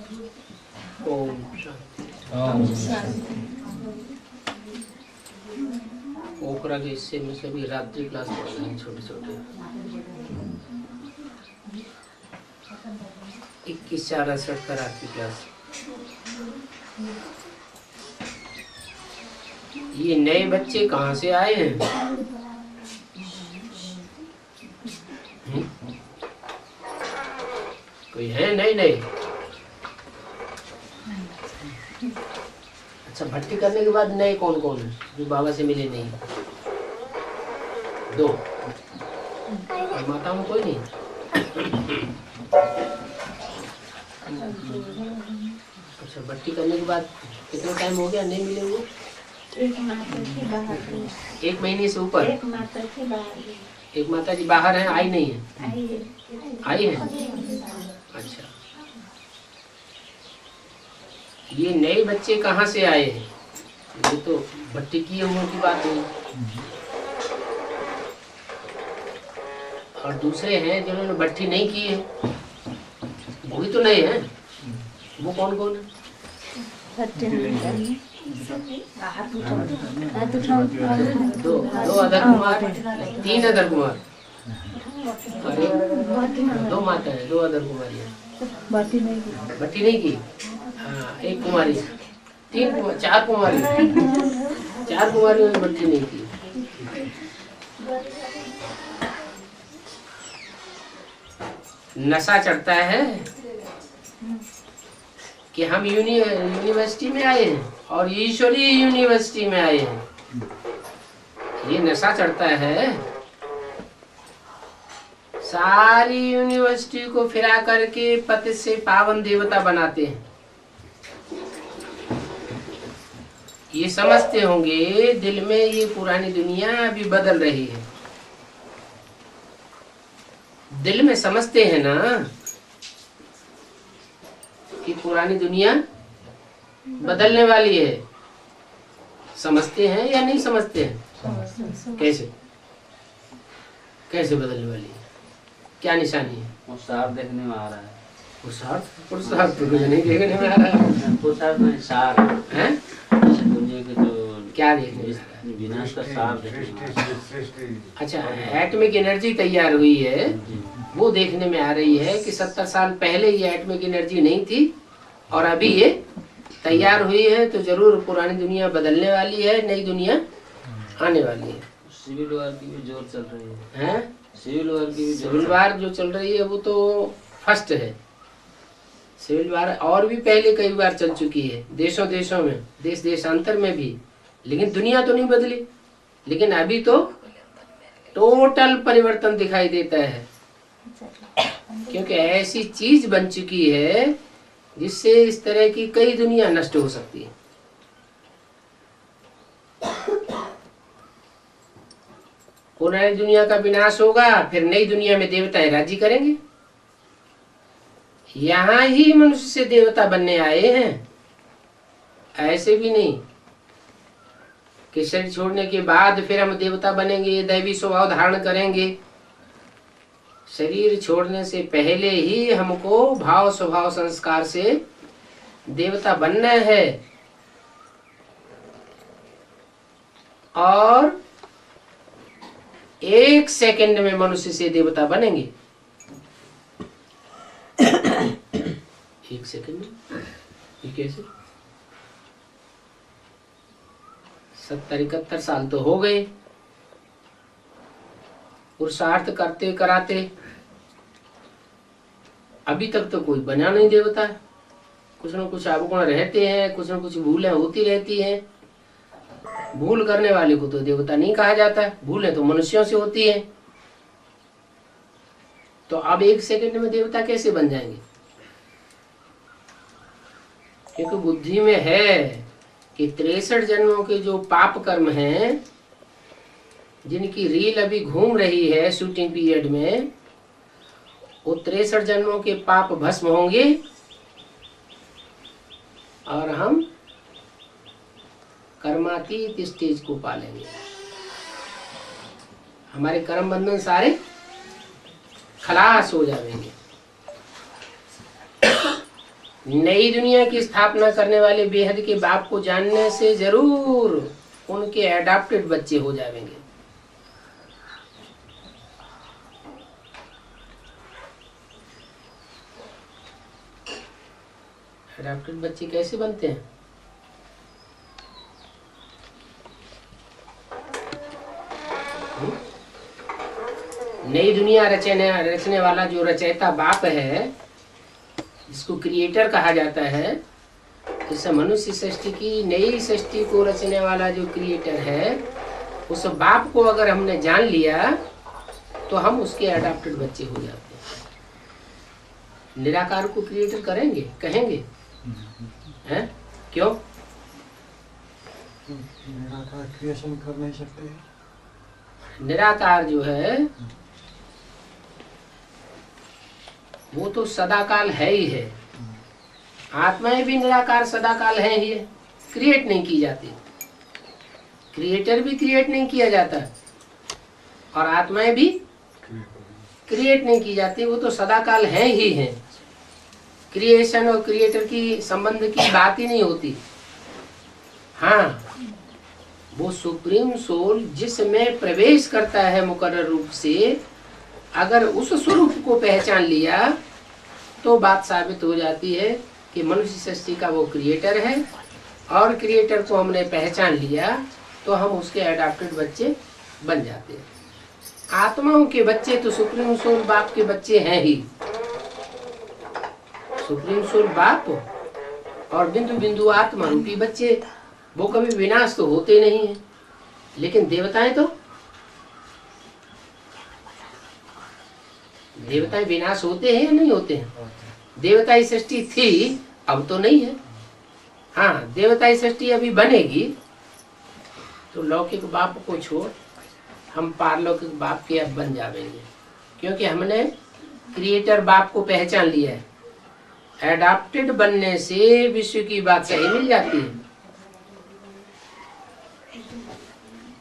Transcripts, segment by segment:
ओम ओकरा के हिस्से में सभी रात्रि क्लास पढ़ रहे हैं, छोटे छोटे 21/4/68 का रात्रि क्लास। ये नए बच्चे कहाँ से आए हैं? कोई है नए नए? अच्छा, भट्टी करने के बाद नए कौन कौन है जो बाबा से मिले नहीं? 2 माता में कोई नहीं? अच्छा, भट्टी करने के बाद कितना टाइम हो गया नहीं मिले हुए? 1 महीने से ऊपर। एक माता जी बाहर है, आई नहीं है? आई है। अच्छा, ये नए बच्चे कहाँ से आए हैं? ये तो भट्टी की उम्र की बात है। और दूसरे हैं जिन्होंने भट्टी नहीं की है, वो भी तो नए हैं। वो कौन कौन है? 2 अदर कुमार, 3 अदर कुमार, अरे 2 माता है, 2 अदर कुमारियाँ। भट्टी नहीं की। हाँ, 1 कुमारी, 4 कुमारी, 4 कुमारियों ने भट्टी नहीं की। नशा चढ़ता है कि हम यूनिवर्सिटी में आए हैं और ईश्वरीय यूनिवर्सिटी में आए हैं। ये नशा चढ़ता है। सारी यूनिवर्सिटी को फिरा करके पति से पावन देवता बनाते हैं। ये समझते होंगे दिल में ये पुरानी दुनिया अभी बदल रही है। दिल में समझते हैं ना कि पुरानी दुनिया बदलने वाली है। समझते हैं या नहीं समझते हैं? कैसे कैसे बदलने वाली है? क्या निशानी है? वो सार देखने में आ रहा है। पुरुषार्थ तो कुछ नहीं देखने में आ रहा है। पुरुषार्थ में सार है। दुनिया के जो क्या देखने में आ रहा है? विनाश का सार देखने में आ रहा है। अच्छा, एटमिक एनर्जी तैयार हुई है, वो देखने में आ रही है कि 70 साल पहले ये एटमिक एनर्जी नहीं थी और अभी ये तैयार हुई है, तो जरूर पुरानी दुनिया बदलने वाली है, नई दुनिया आने वाली है। सिविल वार की भी जोर चल रही है। हैं? सिविल वार की भी सिविल वार जो चल रही है वो तो फर्स्ट है। सिविल वार और भी पहले कई बार चल चुकी है, देशों देशों में, देश देशांतर में भी, लेकिन दुनिया तो नहीं बदली। लेकिन अभी तो टोटल परिवर्तन दिखाई देता है, क्योंकि ऐसी चीज बन चुकी है जिससे इस तरह की कई दुनिया नष्ट हो सकती है। पुरानी दुनिया का विनाश होगा, फिर नई दुनिया में देवताएं राज्य करेंगे। यहाँ ही मनुष्य से देवता बनने आए हैं, ऐसे भी नहीं कि शरीर छोड़ने के बाद फिर हम देवता बनेंगे, दैवी स्वभाव धारण करेंगे। शरीर छोड़ने से पहले ही हमको भाव स्वभाव संस्कार से देवता बनना है, और 1 सेकंड में मनुष्य से देवता बनेंगे। 1 सेकंड में? ये कैसे? 70-71 साल तो हो गए पुरुषार्थ करते कराते, अभी तक तो कोई बना नहीं देवता। कुछ न कुछ अवगुण रहते हैं, कुछ न कुछ भूलें होती रहती हैं। भूल करने वाले को तो देवता नहीं कहा जाता, भूलें तो मनुष्यों से होती हैं। तो अब 1 सेकंड में देवता कैसे बन जाएंगे? क्योंकि बुद्धि में है कि 63 जन्मों के जो पाप कर्म हैं, जिनकी रील अभी घूम रही है शूटिंग पीरियड में, वो 63 जन्मों के पाप भस्म होंगे और हम कर्मातीत स्टेज को पालेंगे। हमारे कर्म बंधन सारे खलास हो जाएंगे। नई दुनिया की स्थापना करने वाले बेहद के बाप को जानने से जरूर उनके एडाप्टेड बच्चे हो जाएंगे। एडाप्टेड बच्चे कैसे बनते हैं? नई दुनिया रचने वाला जो रचयिता बाप है, जिसको क्रिएटर कहा जाता है, जैसे मनुष्य सृष्टि की नई सृष्टि को रचने वाला जो क्रिएटर है, उस बाप को अगर हमने जान लिया तो हम उसके एडाप्टेड बच्चे हो जाते हैं। निराकार को क्रिएटर कहेंगे हैं? क्यों? निराकार क्रिएशन कर नहीं सकते। निराकार जो है वो तो सदाकाल है ही है। आत्माएं भी निराकार सदाकाल है ही है, क्रिएट नहीं की जाती। क्रिएटर भी क्रिएट नहीं किया जाता और आत्माएं भी क्रिएट नहीं की जाती, वो तो सदाकाल है ही है। क्रिएशन और क्रिएटर की संबंध की बात ही नहीं होती। हाँ, वो सुप्रीम सोल जिसमें प्रवेश करता है मुकर्रर रूप से, अगर उस स्वरूप को पहचान लिया तो बात साबित हो जाती है कि मनुष्य सृष्टि का वो क्रिएटर है, और क्रिएटर को हमने पहचान लिया तो हम उसके एडाप्टेड बच्चे बन जाते हैं। आत्माओं के बच्चे तो सुप्रीम सोल बाप के बच्चे हैं ही। सुप्रीम सोल बाप और बिंदु बिंदु आत्मा रूपी बच्चे, वो कभी विनाश तो होते नहीं है। लेकिन देवताएं विनाश होते हैं या नहीं होते हैं? देवताई सृष्टि थी, अब तो नहीं है। हाँ, देवताई सृष्टि अभी बनेगी तो लौकिक बाप को छोड़ हम पारलौकिक बाप के अब बन जाएंगे, क्योंकि हमने क्रिएटर बाप को पहचान लिया है। एडाप्टेड बनने से विश्व की बादशाही मिल जाती है,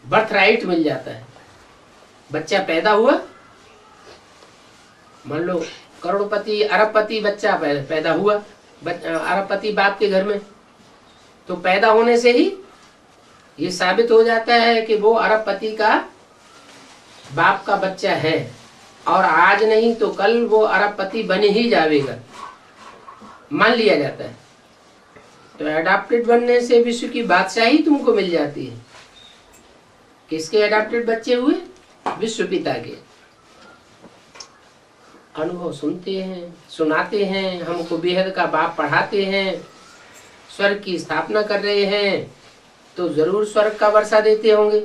बर्थ राइट मिल जाता है। बच्चा पैदा हुआ, मान लो करोड़पति अरबपति बच्चा पैदा हुआ अरबपति बाप के घर में, तो पैदा होने से ही ये साबित हो जाता है कि वो अरबपति का बाप का बच्चा है, और आज नहीं तो कल वो अरबपति बन ही जाएगा, मान लिया जाता है। तो एडाप्टेड बनने से विश्व की बादशाही तुमको मिल जाती है। किसके एडाप्टेड बच्चे हुए? विश्व पिता के। अनुभव सुनते हैं, सुनाते हैं, हमको बेहद का बाप पढ़ाते हैं, स्वर्ग की स्थापना कर रहे हैं, तो जरूर स्वर्ग का वर्षा देते होंगे।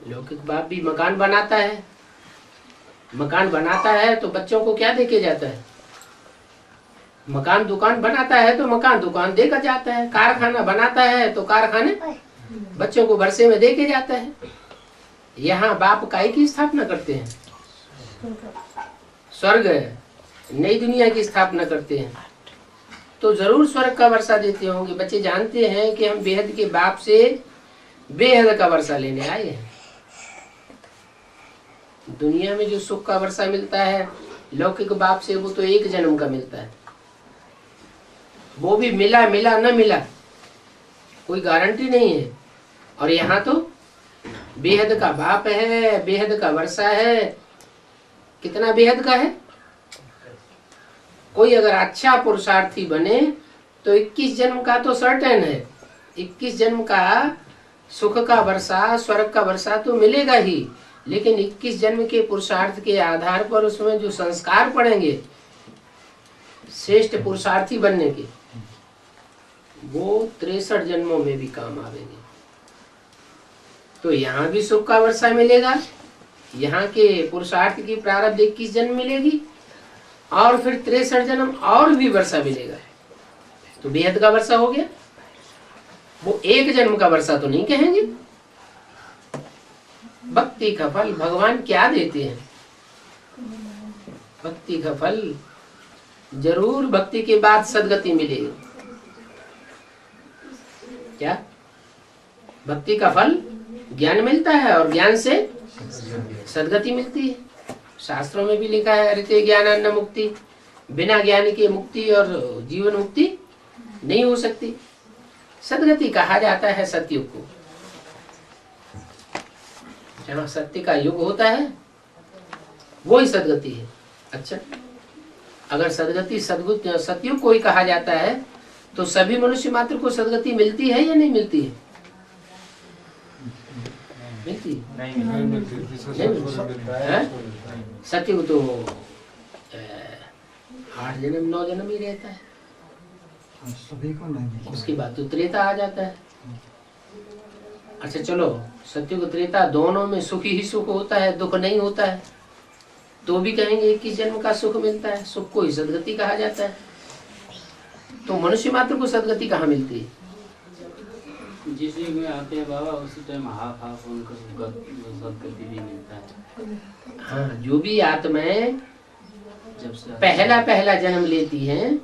लौकिक बाप भी मकान बनाता है, मकान बनाता है तो बच्चों को क्या देके जाता है? मकान दुकान बनाता है तो मकान दुकान देकर जाता है। कारखाना बनाता है तो कारखाने बच्चों को वर्षे में देके जाता है। यहाँ बाप काय की स्थापना करते हैं? स्वर्ग नई दुनिया की स्थापना करते हैं, तो जरूर स्वर्ग का वर्षा देते होंगे। बच्चे जानते हैं कि हम बेहद के बाप से बेहद का वर्षा लेने आए हैं। दुनिया में जो सुख का वर्षा मिलता है लौकिक बाप से, वो तो एक जन्म का मिलता है, वो भी मिला मिला न मिला कोई गारंटी नहीं है। और यहाँ तो बेहद का बाप है, बेहद का वर्षा है। कितना बेहद का है? कोई अगर अच्छा पुरुषार्थी बने तो 21 जन्म का तो सर्टेन है, 21 जन्म का सुख का वर्षा, स्वर्ग का वर्षा तो मिलेगा ही। लेकिन 21 जन्म के पुरुषार्थ के आधार पर उसमें जो संस्कार पड़ेंगे श्रेष्ठ पुरुषार्थी बनने के, वो 63 जन्मों में भी काम आवेंगे। तो यहाँ भी सुख का वर्षा मिलेगा, यहाँ के पुरुषार्थ की प्रारब्ध 21 जन्म मिलेगी, और फिर 63 जन्म और भी वर्षा मिलेगा। तो बेहद का वर्षा हो गया। वो एक जन्म का वर्षा तो नहीं कहेंगे। भक्ति का फल भगवान क्या देते हैं? भक्ति का फल जरूर, भक्ति के बाद सदगति मिलेगी। क्या? भक्ति का फल ज्ञान मिलता है और ज्ञान से सदगति मिलती है। शास्त्रों में भी लिखा है ऋते ज्ञानान्न मुक्ति, बिना ज्ञान के मुक्ति और जीवन मुक्ति नहीं हो सकती। सदगति कहा जाता है सतयुग को, जहाँ सत्य का युग होता है वो ही सदगति है। अच्छा, अगर सदगति सतयुग को ही कहा जाता है तो सभी मनुष्य मात्र को सदगति मिलती है या नहीं मिलती है? मिलती है? नहीं हैं? सतयुग तो 8 जन्म 9 जन्म ही रहता है, सभी को नहीं। उसके बाद तो त्रेता आ जाता है। अच्छा चलो, सतयुग त्रेता दोनों में सुख ही सुख होता है, दुख नहीं होता है, तो भी कहेंगे 21 जन्म का सुख मिलता है, सुख को ही सदगति कहा जाता है। तो मनुष्य मात्र को सदगति कहाँ मिलती है? जिस युग में आते हैं बाबा उसी टाइम हाफ उनको सदगति भी मिलता है। हाँ, जो भी आत्माएं जब से पहला जन्म लेती हैं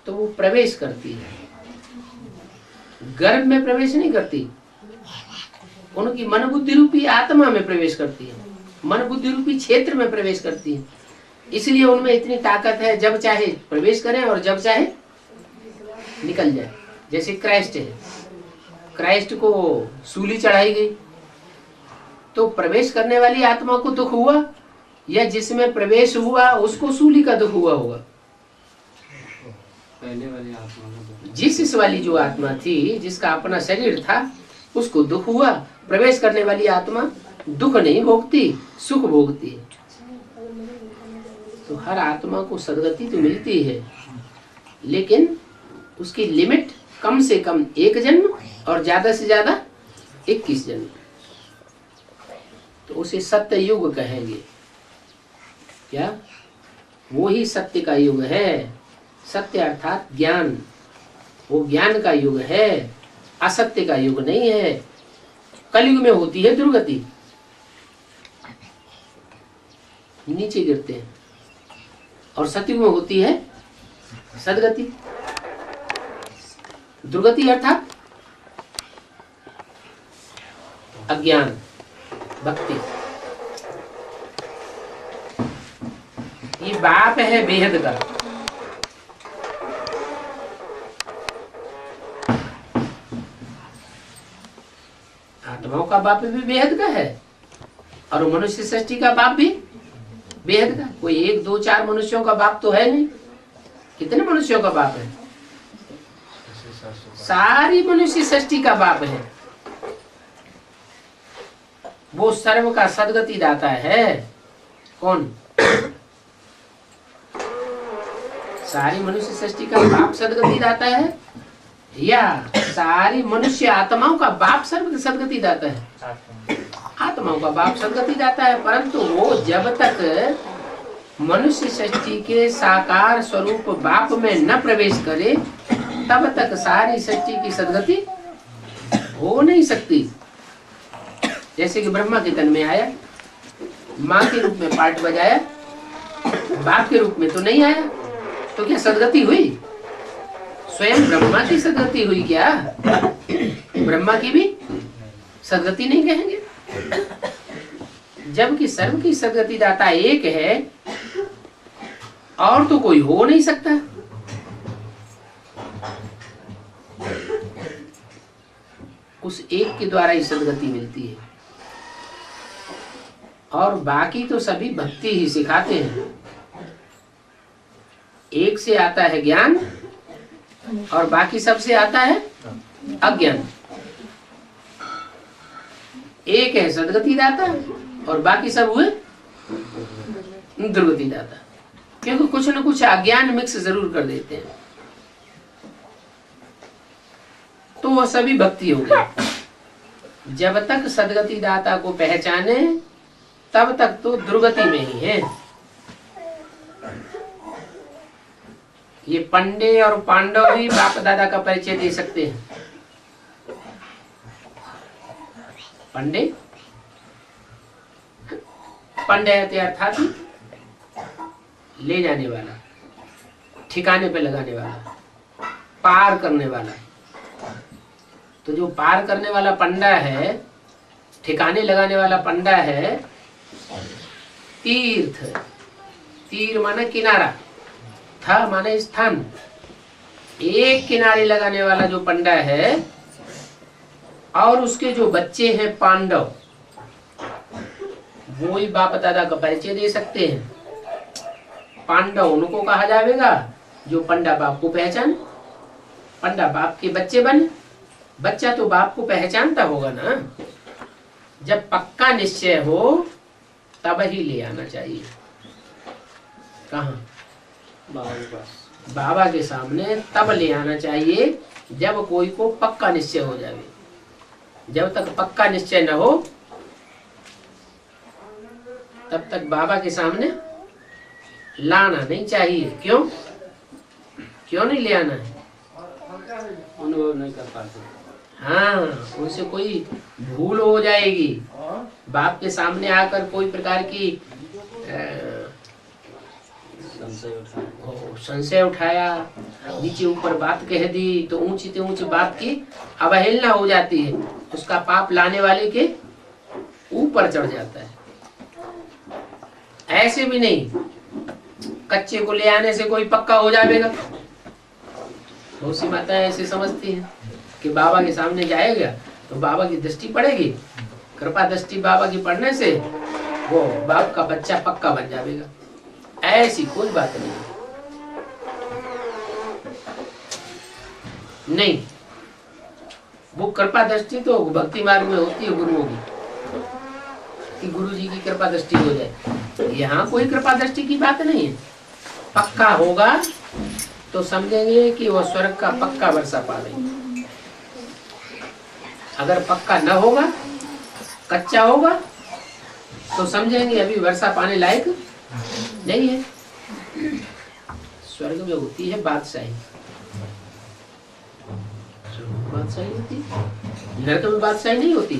तो वो प्रवेश करती है, गर्भ में प्रवेश नहीं करती, उनकी मन बुद्धि रूपी आत्मा में प्रवेश करती है, मन बुद्धि रूपी क्षेत्र में प्रवेश करती है। इसलिए उनमें इतनी ताकत है, जब चाहे प्रवेश करें और जब चाहे निकल जाए। जैसे क्राइस्ट है, क्राइस्ट को सूली चढ़ाई गई तो प्रवेश करने वाली आत्मा को दुख हुआ या जिसमें प्रवेश हुआ उसको सूली का दुख हुआ होगा? पहले वाली आत्मा को जिस वाली जो आत्मा थी, जिसका अपना शरीर था, उसको दुख हुआ। प्रवेश करने वाली आत्मा दुख नहीं भोगती, सुख भोगती है। तो हर आत्मा को सदगति तो मिलती है, लेकिन उसकी लिमिट कम से कम 1 जन्म और ज्यादा से ज्यादा 21 जन्म। तो उसे सत्य युग कहेंगे। क्या? वो ही सत्य का युग है। सत्य अर्थात ज्ञान, वो ज्ञान का युग है, असत्य का युग नहीं है। कलयुग में होती है दुर्गति, नीचे गिरते हैं, और सतयुग में होती है सदगति। दुर्गति अर्थात अज्ञान, भक्ति। ये बाप है बेहद का। आत्माओं का बाप भी बेहद का है और मनुष्य सृष्टि का बाप भी बेहद का। कोई 1 2 4 मनुष्यों का बाप तो है नहीं। कितने मनुष्यों का बाप है? सारी मनुष्य सृष्टि का बाप है। वो सर्व का सदगति दाता है। कौन? सारी मनुष्य सृष्टि का बाप सदगति दाता है या सारी मनुष्य आत्माओं का बाप सर्व सदगति दाता है? आत्माओं का बाप सदगति दाता है, परंतु वो जब तक मनुष्य सृष्टि के साकार स्वरूप बाप में न प्रवेश करे तब तक सारी सृष्टि की सदगति हो नहीं सकती। जैसे कि ब्रह्मा के तन में आया, माँ के रूप में पार्ट बजाया, बाप के रूप में तो नहीं आया, तो क्या सदगति हुई? स्वयं ब्रह्मा की सदगति हुई क्या? ब्रह्मा की भी सदगति नहीं कहेंगे, जबकि सर्व की सदगति दाता एक है और तो कोई हो नहीं सकता। उस एक के द्वारा ही सदगति मिलती है और बाकी तो सभी भक्ति ही सिखाते हैं। एक से आता है ज्ञान और बाकी सबसे आता है अज्ञान। एक है सदगति दाता और बाकी सब हुए दुर्गति दाता, क्योंकि कुछ न कुछ अज्ञान मिक्स जरूर कर देते हैं, तो वह सभी भक्ति हो गई। जब तक सदगति दाता को पहचाने तब तक तो दुर्गति में ही है। ये पंडे और पांडव ही बाप दादा का परिचय दे सकते हैं। पंडे पंडयते अर्थात ले जाने वाला, ठिकाने पे लगाने वाला, पार करने वाला। तो जो पार करने वाला पंडा है, ठिकाने लगाने वाला पंडा है, तीर्थ, तीर माने किनारा, था माने स्थान। एक किनारे लगाने वाला जो पंडा है और उसके जो बच्चे हैं पांडव, वो ही बाप दादा का परिचय दे सकते हैं। पांडव उनको कहा जाएगा जो पंडा बाप को पहचान, पंडा बाप के बच्चे बने। बच्चा तो बाप को पहचानता होगा ना। जब पक्का निश्चय हो तब ही ले आना चाहिए। कहाँ? बाबा के सामने तब ले आना चाहिए जब कोई को पक्का निश्चय हो जाए। जब तक पक्का निश्चय न हो तब तक बाबा के सामने लाना नहीं चाहिए। क्यों? क्यों नहीं ले आना है? अनुभव नहीं कर पाते। हाँ, उनसे कोई भूल हो जाएगी। बाप के सामने आकर कोई प्रकार की संशय उठाया, नीचे ऊपर बात कह दी तो ऊंची से ऊंची बात की अवहेलना हो जाती है। उसका पाप लाने वाले के ऊपर चढ़ जाता है। ऐसे भी नहीं, कच्चे को ले आने से कोई पक्का हो जाएगा। बहुत सी माताएं ऐसे समझती हैं कि बाबा के सामने जाएगा तो बाबा की दृष्टि पड़ेगी, कृपा दृष्टि बाबा की पड़ने से वो बाप का बच्चा पक्का बन जाएगा। ऐसी कोई बात नहीं। वो कृपा दृष्टि तो भक्ति मार्ग में होती है गुरुओं की, कि गुरु जी की कृपा दृष्टि हो जाए। यहाँ कोई कृपा दृष्टि की बात नहीं है। पक्का होगा तो समझेंगे कि वो स्वर्ग का पक्का वर्षा पा रही। अगर पक्का न होगा, कच्चा होगा, तो समझेंगे अभी वर्षा पाने लायक नहीं है। स्वर्ग में होती है बादशाही, बादशाही होती है, नरक में बादशाही नहीं होती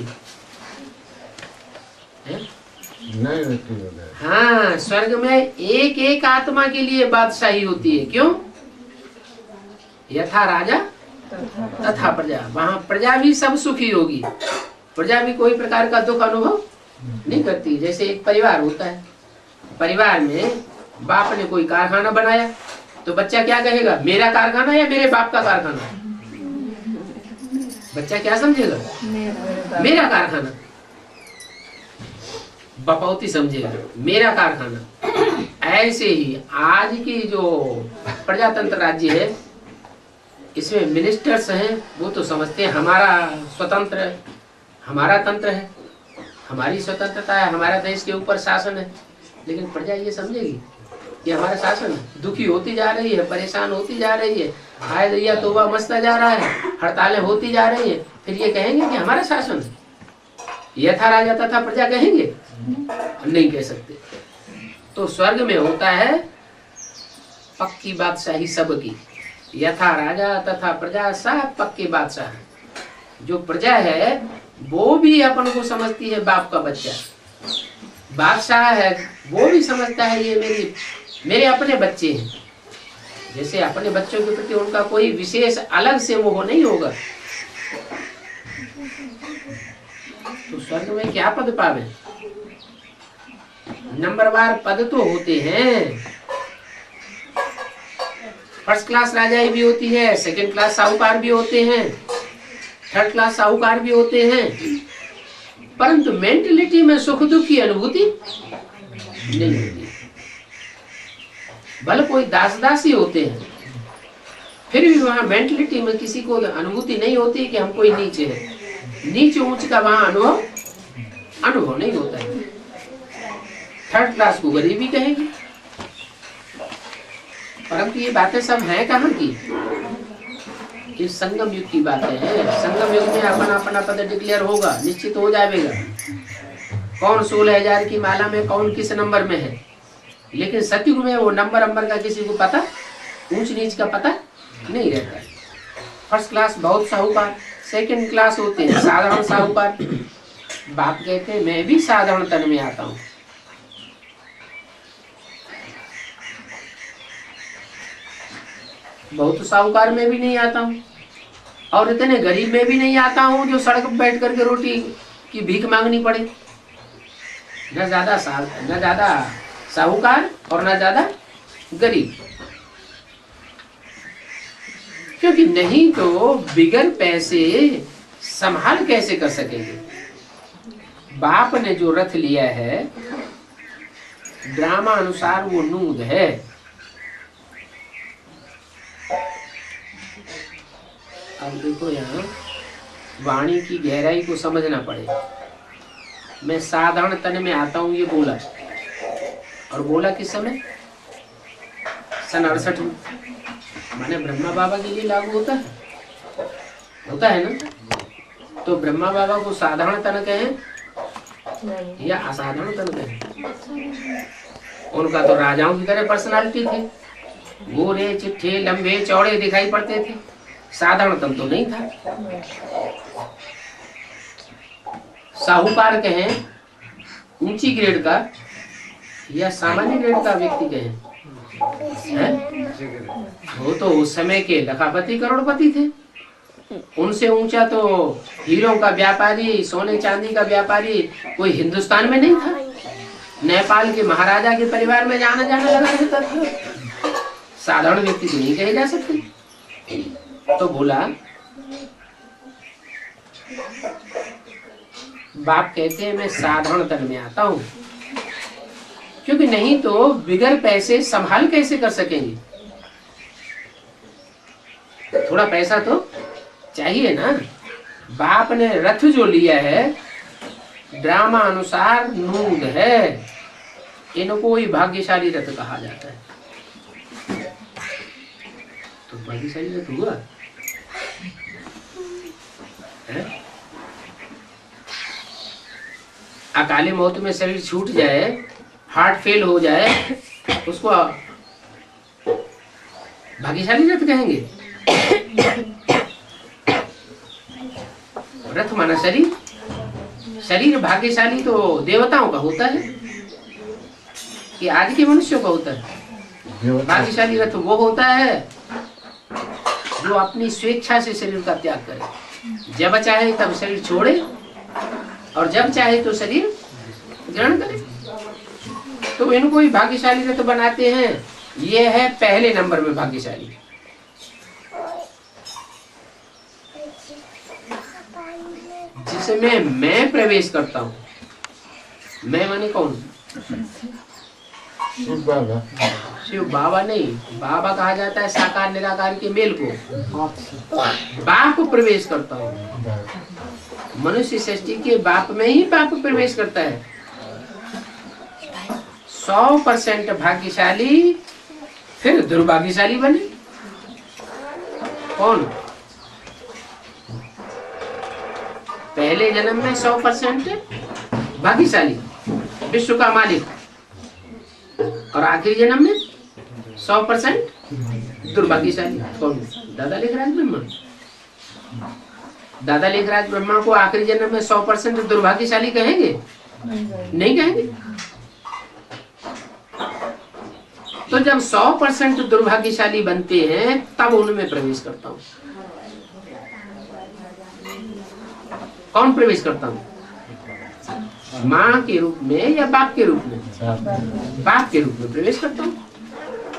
है? नहीं होती है। हाँ, स्वर्ग में एक एक आत्मा के लिए बादशाही होती है। क्यों? यथा राजा तथा प्रजा। वहां प्रजा भी सब सुखी होगी, प्रजा भी कोई प्रकार का दुख अनुभव नहीं करती। जैसे एक परिवार होता है, परिवार में बाप ने कोई कारखाना बनाया तो बच्चा क्या कहेगा? मेरा कारखाना या मेरे बाप का कारखाना? बच्चा क्या समझेगा? मेरा कारखाना। बपौती समझेगा मेरा कारखाना। ऐसे ही आज की जो प्रजातंत्र राज्य है, इसमें मिनिस्टर्स हैं, वो तो समझते हैं हमारा स्वतंत्र है, हमारा तंत्र है, हमारी स्वतंत्रता है, हमारा देश के ऊपर शासन है। लेकिन प्रजा ये समझेगी कि हमारा शासन है। दुखी होती जा रही है, परेशान होती जा रही है, हाय दैया तौबा मचता जा रहा है, हड़तालें होती जा रही है, फिर ये कहेंगे कि हमारा शासन है। यथा राजा तथा प्रजा कहेंगे? नहीं कह सकते। तो स्वर्ग में होता है पक्की बादशाही सबकी। यथा राजा तथा प्रजा सब पक्के बादशाह। जो प्रजा है वो भी अपन को समझती है बाप का बच्चा। बादशाह है वो भी समझता है ये मेरे अपने बच्चे हैं। जैसे अपने बच्चों के प्रति उनका कोई विशेष अलग से मोह नहीं होगा। तो स्वर्ग में क्या पद पावे? नंबरवार पद तो होते हैं। फर्स्ट क्लास राजाई भी होती है, सेकंड क्लास साहूकार भी होते हैं, थर्ड क्लास साहूकार भी होते हैं, परंतु मेंटलिटी में सुख दुख की अनुभूति नहीं होती। भले कोई दास दासी होते हैं, फिर भी वहां मेंटलिटी में किसी को अनुभूति नहीं होती कि हम कोई नीचे है। नीचे ऊंच का वहां अनुभव नहीं होता है। थर्ड क्लास को गरीबी कहेंगे। परंतु ये बातें सब हैं कहाँ की? ये संगम युग की बातें हैं। संगम युग में अपना पद डिक्लेयर होगा, निश्चित हो जाएगा कौन 16,000 की माला में कौन किस नंबर में है। लेकिन सतयुग में वो नंबर का किसी को पता, ऊंच नीच का पता नहीं रहता। फर्स्ट क्लास बहुत साहूकार, सेकंड क्लास होते हैं साधारण साहूकार। बाप कहते हैं मैं भी साधारण तन में आता हूँ। बहुत साहूकार में भी नहीं आता हूँ और इतने गरीब में भी नहीं आता हूँ जो सड़क पर बैठ करके रोटी की भीख मांगनी पड़े। न ज्यादा साहूकार और न ज्यादा गरीब, क्योंकि नहीं तो बिगर पैसे संभाल कैसे कर सकेंगे। बाप ने जो रथ लिया है ड्रामा अनुसार वो नूद है। अब देखो यहाँ वाणी की गहराई को समझना पड़ेगा। मैं साधारण तन में आता हूँ ये बोला, और बोला किस समय? सन 68 में। माने ब्रह्मा बाबा के लिए लागू होता है ना? तो ब्रह्मा बाबा को साधारण तन कहें या असाधारण तन कहें? उनका तो राजाओं की तरह पर्सनालिटी थी, गोरे चिट्ठे लंबे चौड़े दिखाई पड़ते थे, साधारण तन तो नहीं था। साहूकार कहें ऊंची ग्रेड का या सामान्य ग्रेड का व्यक्ति कहें, वो तो उस समय के लखापति करोड़पति थे। उनसे ऊंचा तो हीरों का व्यापारी, सोने चांदी का व्यापारी कोई हिंदुस्तान में नहीं था। नेपाल के महाराजा के परिवार में जाना लगा रहता था। साधारण व्यक्ति तो नहीं कहे जा सकते। तो बोला, बाप कहते हैं मैं साधारण तन में आता हूं, क्योंकि नहीं तो बिगर पैसे संभाल कैसे कर सकेंगे। थोड़ा पैसा तो चाहिए ना। बाप ने रथ जो लिया है ड्रामा अनुसार नूद है, इनको ही भाग्यशाली रथ कहा जाता है। तो भाग्यशाली रथ हुआ है? अकाले मौत में शरीर छूट जाए, हार्ट फेल हो जाए, उसको भाग्यशाली रथ कहेंगे? रथ माना शरीर, शरीर भाग्यशाली तो देवताओं का होता है कि आज के मनुष्यों का होता है। भाग्यशाली रथ वो होता है जो अपनी स्वेच्छा से शरीर का त्याग करे, जब चाहे तब शरीर छोड़े और जब चाहे तो शरीर ग्रहण करे। तो इनको ही भाग्यशाली रथ बनाते हैं। ये है पहले नंबर में भाग्यशाली। जिसमें मैं प्रवेश करता हूँ। मैं माने कौन? शिव बाबा नहीं, बाबा कहा जाता है साकार निराकार के मेल को। बाप प्रवेश करता हूँ। मनुष्य सृष्टि के बाप में ही बाप प्रवेश करता है। 100% भाग्यशाली फिर दुर्भाग्यशाली बने। कौन? पहले जन्म में 100% भाग्यशाली, विश्व का मालिक, और आखिरी जन्म में 100% दुर्भाग्यशाली। कौन? दादा लेखराज ब्रह्मा। दादा लेखराज ब्रह्मा को आखिरी जन्म में 100% दुर्भाग्यशाली कहेंगे? नहीं कहेंगे। तो जब 100% दुर्भाग्यशाली बनते हैं तब उनमें प्रवेश करता हूँ। कौन प्रवेश करता हूँ? माँ के रूप में या बाप के रूप में? बाप के रूप में प्रवेश करता हूँ।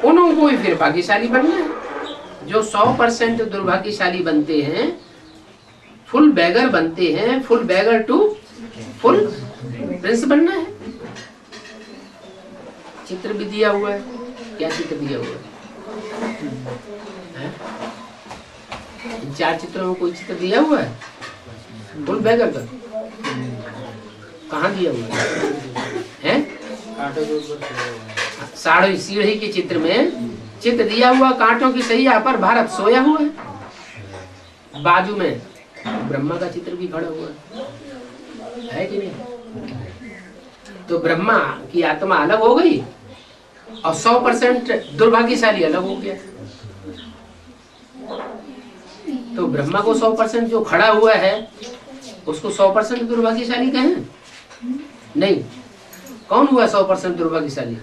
उनको ही फिर भाग्यशाली बनना है। जो 100% दुर्भाग्यशाली बनते हैं, फुल बैगर बनते हैं, full bagger to full prince बनना है। चित्र भी दिया हुआ है। क्या चित्र दिया हुआ है? इन 4 चित्रों में कोई चित्र दिया हुआ है? फुल बैगर का कहाँ दिया हुआ है? साढ़े सीढ़ी के चित्र में चित्र दिया हुआ, कांटों की सैया पर भारत सोया हुआ है। बाजू में ब्रह्मा का चित्र भी खड़ा हुआ है कि नहीं? तो ब्रह्मा की आत्मा अलग हो गई और 100% दुर्भाग्यशाली अलग हो गया। तो ब्रह्मा को 100% जो खड़ा हुआ है उसको 100% दुर्भाग्यशाली कहें? नहीं। कौन हुआ 100% दुर्भाग्यशाली?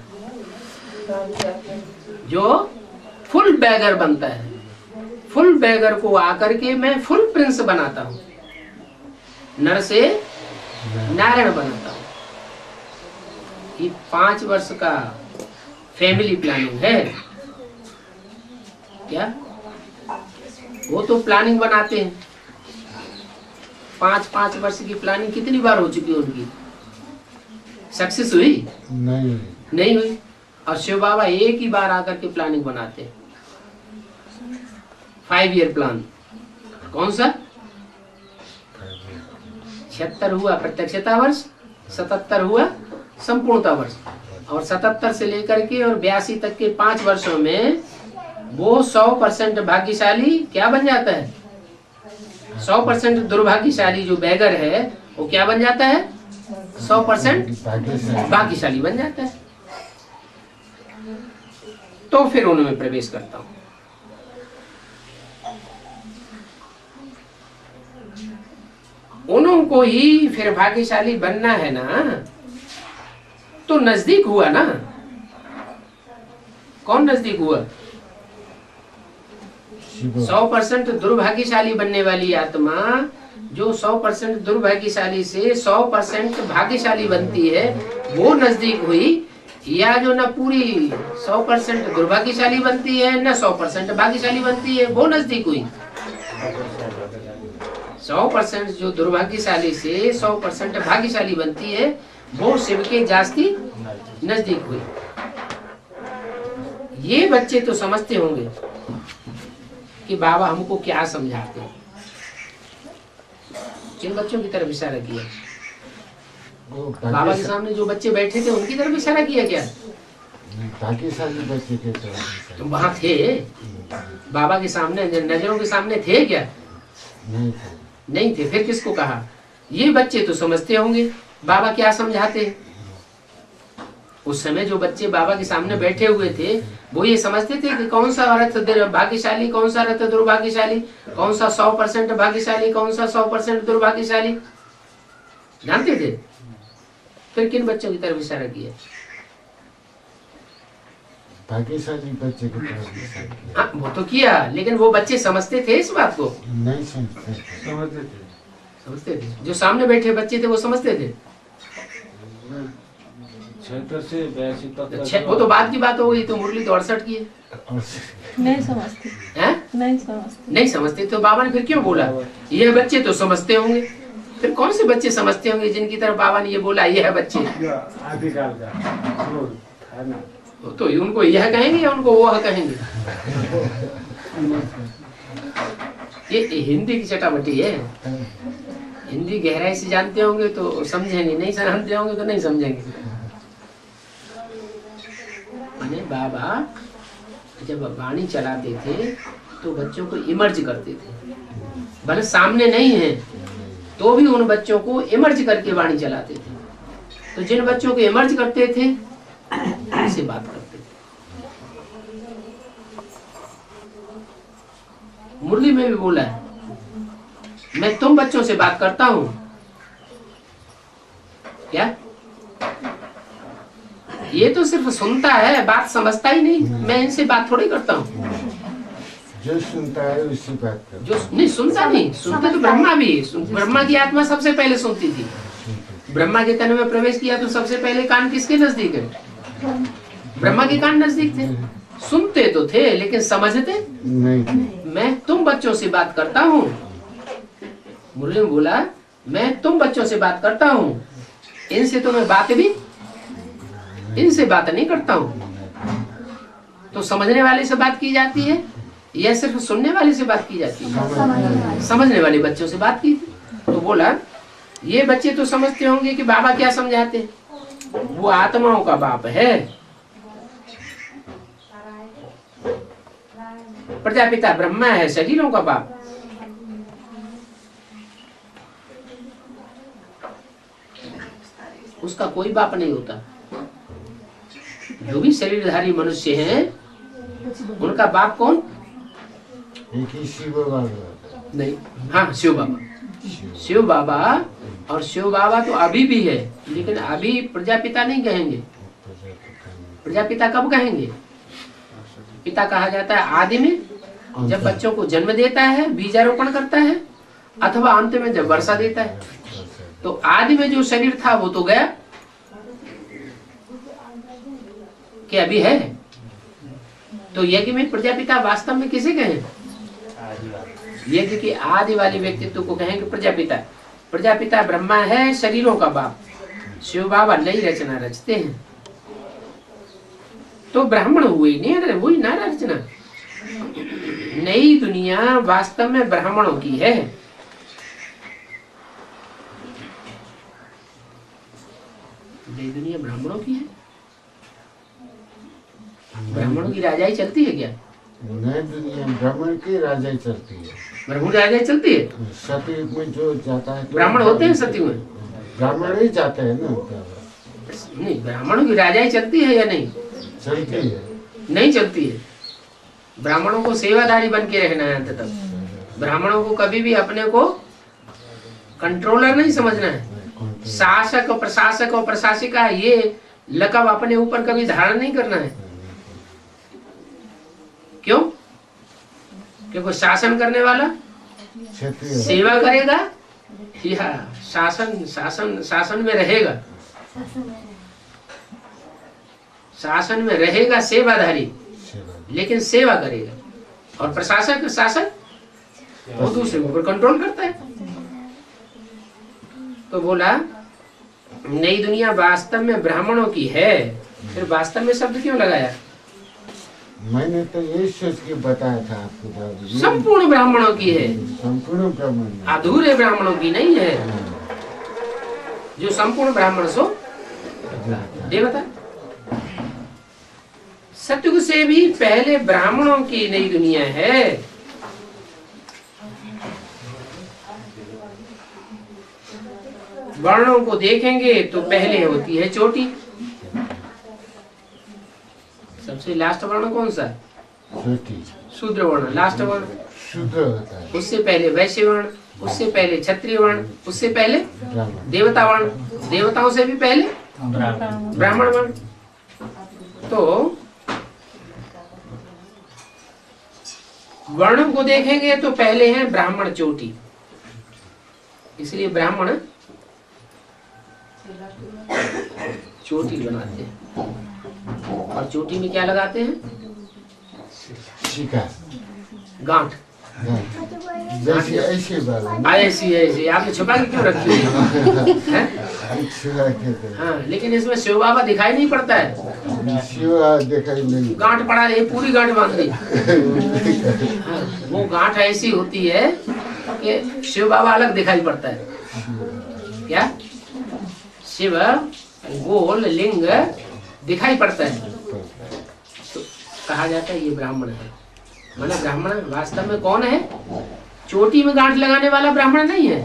जो फुल बैगर बनता है। फुल बैगर को आकर के मैं फुल प्रिंस बनाता हूँ, नर से नारायण बनाता हूँ। कि 5 वर्ष का फैमिली प्लानिंग है क्या? वो तो प्लानिंग बनाते हैं। 5-5 वर्ष की प्लानिंग कितनी बार हो चुकी है उनकी? सक्सेस हुई? नहीं नहीं हुई। और शिव बाबा एक ही बार आकर के प्लानिंग बनाते हैं, 5 ईयर प्लान। कौन सा? 76 हुआ प्रत्यक्षता वर्ष, 77 हुआ संपूर्णता वर्ष, और 77 से लेकर के और 82 तक के 5 वर्षों में वो 100% भाग्यशाली क्या बन जाता है? 100% दुर्भाग्यशाली जो बैगर है वो क्या बन जाता है? 100% भाग्यशाली बन जाता है। तो फिर उनमें प्रवेश करता हूं। उनको ही फिर भाग्यशाली बनना है ना, तो नजदीक हुआ ना। कौन नजदीक हुआ? 100% दुर्भाग्यशाली बनने वाली आत्मा जो 100% दुर्भाग्यशाली से 100% भाग्यशाली बनती है, वो नजदीक हुई। या जो न पूरी 100% दुर्भाग्यशाली बनती है न 100% भाग्यशाली बनती है, वो नजदीक हुई। 100% जो दुर्भाग्यशाली से 100% भाग्यशाली बनती है, वो शिव के जास्ती नजदीक हुई। ये बच्चे तो समझते होंगे कि बाबा हमको क्या समझाते हैं। किन बच्चों की तरफ इशारा किया? बाबा के सामने जो बच्चे बैठे थे उनकी तरफ इशारा किया क्या? भाग्यशाली बच्चे के तरफ। तुम वहां थे बाबा के सामने, नजरों के सामने थे क्या? नहीं थे। फिर किसको कहा? ये बच्चे तो समझते होंगे बाबा क्या समझाते हैं। उस समय जो बच्चे बाबा के सामने बैठे हुए थे, वो ये समझते थे कि कौन सा रथ भाग्यशाली, कौन सा रथ दुर्भाग्यशाली, कौन सा 100% भाग्यशाली, कौन सा 100% दुर्भाग्यशाली, जानते थे। फिर किन बच्चों की तरफ इशारा किया? भाग्यशाली बच्चे की तरफ। हाँ, वो तो किया, लेकिन वो बच्चे समझते थे इस बात को? नहीं समझते थे। जो सामने बैठे बच्चे थे वो समझते थे। 76 से 82 तक। वो तो बाद की बात हो गई। तो मुरली तो 68 की है। नहीं समझते हैं? नहीं समझते तो बाबा ने फिर क्यों बोला ये बच्चे तो समझते होंगे? फिर कौन से बच्चे समझते होंगे जिनकी तरफ बाबा ने ये बोला ये है बच्चे? तो उनको यह कहेंगे या उनको वह कहेंगे? ये हिंदी की चटापटी है। हिंदी गहराई से जानते होंगे तो समझेंगे, नहीं जानते होंगे तो नहीं समझेंगे। बाबा जब वाणी चलाते थे तो बच्चों को इमर्ज करते थे, भले सामने नहीं है तो भी उन बच्चों को इमर्ज करके वाणी चलाते थे। तो जिन बच्चों को इमर्ज करते थे उनसे बात करते थे। मुरली में भी बोला है, मैं तुम बच्चों से बात करता हूं। क्या? ये तो सिर्फ सुनता है, बात समझता ही नहीं। मैं इनसे बात थोड़ी करता हूँ। जो सुनता है उससे बात करता। जो नहीं सुनता नहीं, सुनते तो ब्रह्मा भी। ब्रह्मा की आत्मा सबसे पहले सुनती थी। ब्रह्मा के तन में प्रवेश किया तो सबसे पहले कान किसके नजदीक है? ब्रह्मा के कान नजदीक थे। सुनते तो थे लेकिन समझते नहीं। मैं तुम बच्चों से बात करता हूँ। मुरली में बोला मैं तुम बच्चों से बात करता हूँ, इनसे तो मैं बात भी इनसे बात नहीं करता हूँ। तो समझने वाले से बात की जाती है या सिर्फ सुनने वाले से बात की जाती है? समझने वाले बच्चों से बात की थी। तो बोला ये बच्चे तो समझते होंगे कि बाबा क्या समझाते। वो आत्माओं का बाप है। प्रजापिता ब्रह्मा है, शरीरों का बाप। उसका कोई बाप नहीं होता। जो भी शरीरधारी मनुष्य हैं उनका बाप कौन? एक ही शिव बाबा। नहीं, हाँ शिव बाबा। शिव बाबा, और शिव बाबा तो अभी भी है, लेकिन अभी प्रजापिता नहीं कहेंगे। प्रजापिता कब कहेंगे? पिता कहा जाता है आदि में, जब बच्चों को जन्म देता है, बीजारोपण करता है, अथवा अंत में जब वर्षा देता है। तो आदि में जो शरीर था वो तो गया, कि अभी है? तो यज्ञ में प्रजापिता वास्तव में किसे कहें? यज्ञ के आदि वाले व्यक्तित्व को कहेंगे प्रजापिता। प्रजापिता ब्रह्मा है, शरीरों का बाप। शिव बाबा नई रचना रचते हैं, तो ब्राह्मण हुए नहीं, वही ना रचना। नई दुनिया वास्तव में ब्राह्मणों की है। नई दुनिया ब्राह्मणों की है। ब्राह्मणों की राजाई चलती है क्या? नई दुनिया ब्राह्मण की राजाई चलती है। ब्राह्मण राजाई चलती है। सतयुग में जो जाता है, ब्राह्मण होते हैं सतयुग में? ब्राह्मण ही जाते हैं ना। नहीं, ब्राह्मणों की राजाई चलती है या नहीं? चलती है। नहीं चलती है। ब्राह्मणों को सेवादारी बन के रहना है अंत तक। ब्राह्मणों को कभी भी अपने को कंट्रोलर नहीं समझना है। शासक और प्रशासक और प्रशासिका ये लकब अपने ऊपर कभी धारण नहीं करना है। क्यों? क्योंकि शासन करने वाला सेवा करेगा या शासन में रहेगा। शासन में रहेगा सेवाधारी, लेकिन सेवा करेगा। और प्रशासक शासन वो दूसरे के ऊपर कंट्रोल करता है। तो बोला नई दुनिया वास्तव में ब्राह्मणों की है। फिर वास्तव में शब्द क्यों लगाया? मैंने तो यही सोच के बताया था आपको बाबू। संपूर्ण ब्राह्मणों की है, संपूर्ण ब्राह्मण, अधूरे ब्राह्मणों की नहीं है। जो संपूर्ण ब्राह्मण सो देवता। सतयुग से भी पहले ब्राह्मणों की नई दुनिया है। वर्णों को देखेंगे तो पहले होती है चोटी। सबसे लास्ट वर्ण कौन सा? शूद्र वर्ण। लास्ट वर्ण शूद्र होता है। उससे पहले वैश्य वर्ण, उससे पहले क्षत्रिय वर्ण, उससे पहले देवता वर्ण, देवताओं से भी पहले ब्राह्मण वर्ण। तो वर्णों को देखेंगे तो पहले है ब्राह्मण चोटी। इसलिए ब्राह्मण चोटी बनाते हैं। और चोटी में क्या लगाते हैं? गांठ। जैसे ऐसे बाबा, ऐसी आपने छुपा के क्यों रखी है? हाँ, लेकिन इसमें शिव बाबा दिखाई नहीं पड़ता है। शिव दिखाई नहीं, गांठ पड़ा रही, पूरी गांठ बांध दी। हाँ, वो गांठ ऐसी होती है कि शिव बाबा अलग दिखाई पड़ता है। क्या? शिव गोल लिंग दिखाई पड़ता है, तो कहा जाता है ये ब्राह्मण है। मतलब ब्राह्मण वास्तव में कौन है? चोटी में गांठ लगाने वाला ब्राह्मण नहीं है,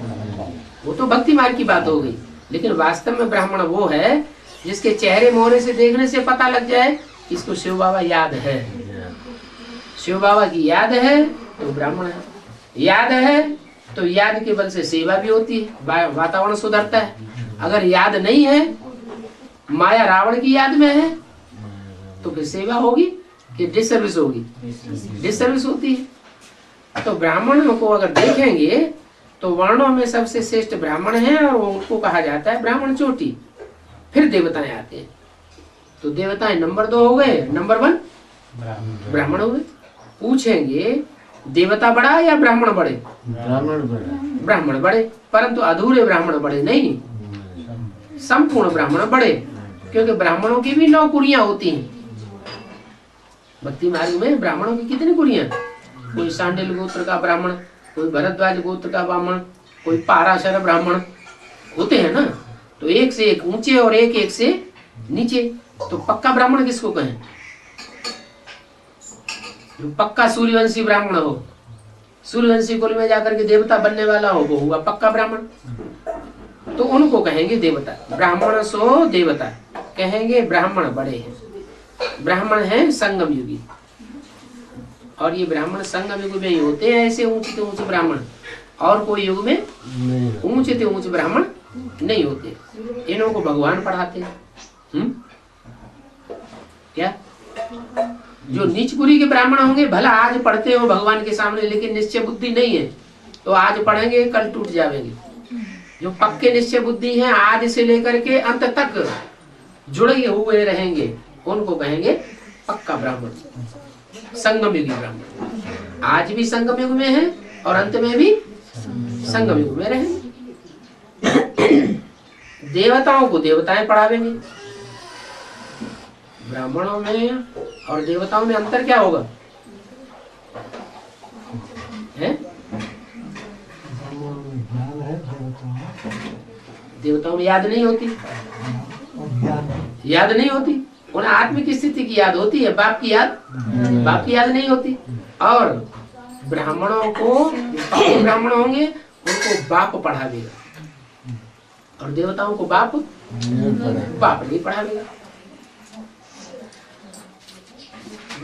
वो तो भक्ति मार्ग की बात हो गई। लेकिन वास्तव में ब्राह्मण वो है जिसके चेहरे मोहरे से देखने से पता लग जाए इसको शिव बाबा याद है। शिव बाबा की याद है तो ब्राह्मण है। याद है तो याद के बल से सेवा भी होती है, वातावरण सुधरता है। अगर याद नहीं है, माया रावण की याद में है, तो फिर सेवा होगी कि डिसर्विस होगी? डिसर्विस होती है। तो ब्राह्मणों को अगर देखेंगे तो वर्णों में सबसे श्रेष्ठ ब्राह्मण है और उनको कहा जाता है ब्राह्मण चोटी। फिर देवताएं आते हैं। तो देवताएं नंबर 2 हो गए, नंबर 1 ब्राह्मण हो गए। पूछेंगे देवता बड़ा या ब्राह्मण बड़े? ब्राह्मण बड़े, परंतु अधूरे ब्राह्मण बड़े नहीं, संपूर्ण ब्राह्मण बड़े। क्योंकि ब्राह्मणों की भी 9 कुरियां होती हैं। भक्ति मार्ग में ब्राह्मणों की कितनी कुरियां? कोई सांडिल गोत्र का ब्राह्मण, कोई भरद्वाज गोत्र का ब्राह्मण, कोई पाराशर ब्राह्मण होते हैं ना। तो एक से एक ऊंचे और एक एक से नीचे। तो पक्का ब्राह्मण किसको कहें? जो पक्का सूर्यवंशी ब्राह्मण हो, सूर्यवंशी कुल में जाकर के देवता बनने वाला हो, वो हुआ पक्का ब्राह्मण। तो उनको कहेंगे देवता। ब्राह्मण सो देवता कहेंगे। ब्राह्मण बड़े हैं, ब्राह्मण है संगम युगी। और ये ब्राह्मण संगम युग में ही होते हैं ऐसे ऊंचे से ऊंचे ब्राह्मण। और कोई युग में ऊंचे से ऊंचे ब्राह्मण नहीं होते। इन्हों को भगवान पढ़ाते हैं। क्या? जो नीचपुरी के ब्राह्मण होंगे भला आज पढ़ते हो भगवान के सामने, लेकिन निश्चय बुद्धि नहीं है, तो आज पढ़ेंगे कल टूट जाएंगे। जो पक्के निश्चय बुद्धि हैं आज से लेकर के अंत तक जुड़े हुए रहेंगे, उनको कहेंगे पक्का ब्राह्मण, संगम युगी ब्राह्मण। आज भी संगम युग में है और अंत में भी संगम युग में रहेंगे। देवताओं को देवताएं पढ़ावेंगे। ब्राह्मणों में और देवताओं में अंतर क्या होगा है? देवताओं में याद नहीं होती, याद नहीं होती। उन्हें आत्मिक स्थिति की याद होती है, बाप की याद नहीं होती। और ब्राह्मणों को, ब्राह्मण होंगे उनको बाप पढ़ावेगा और देवताओं को बाप नहीं पढ़ावेगा।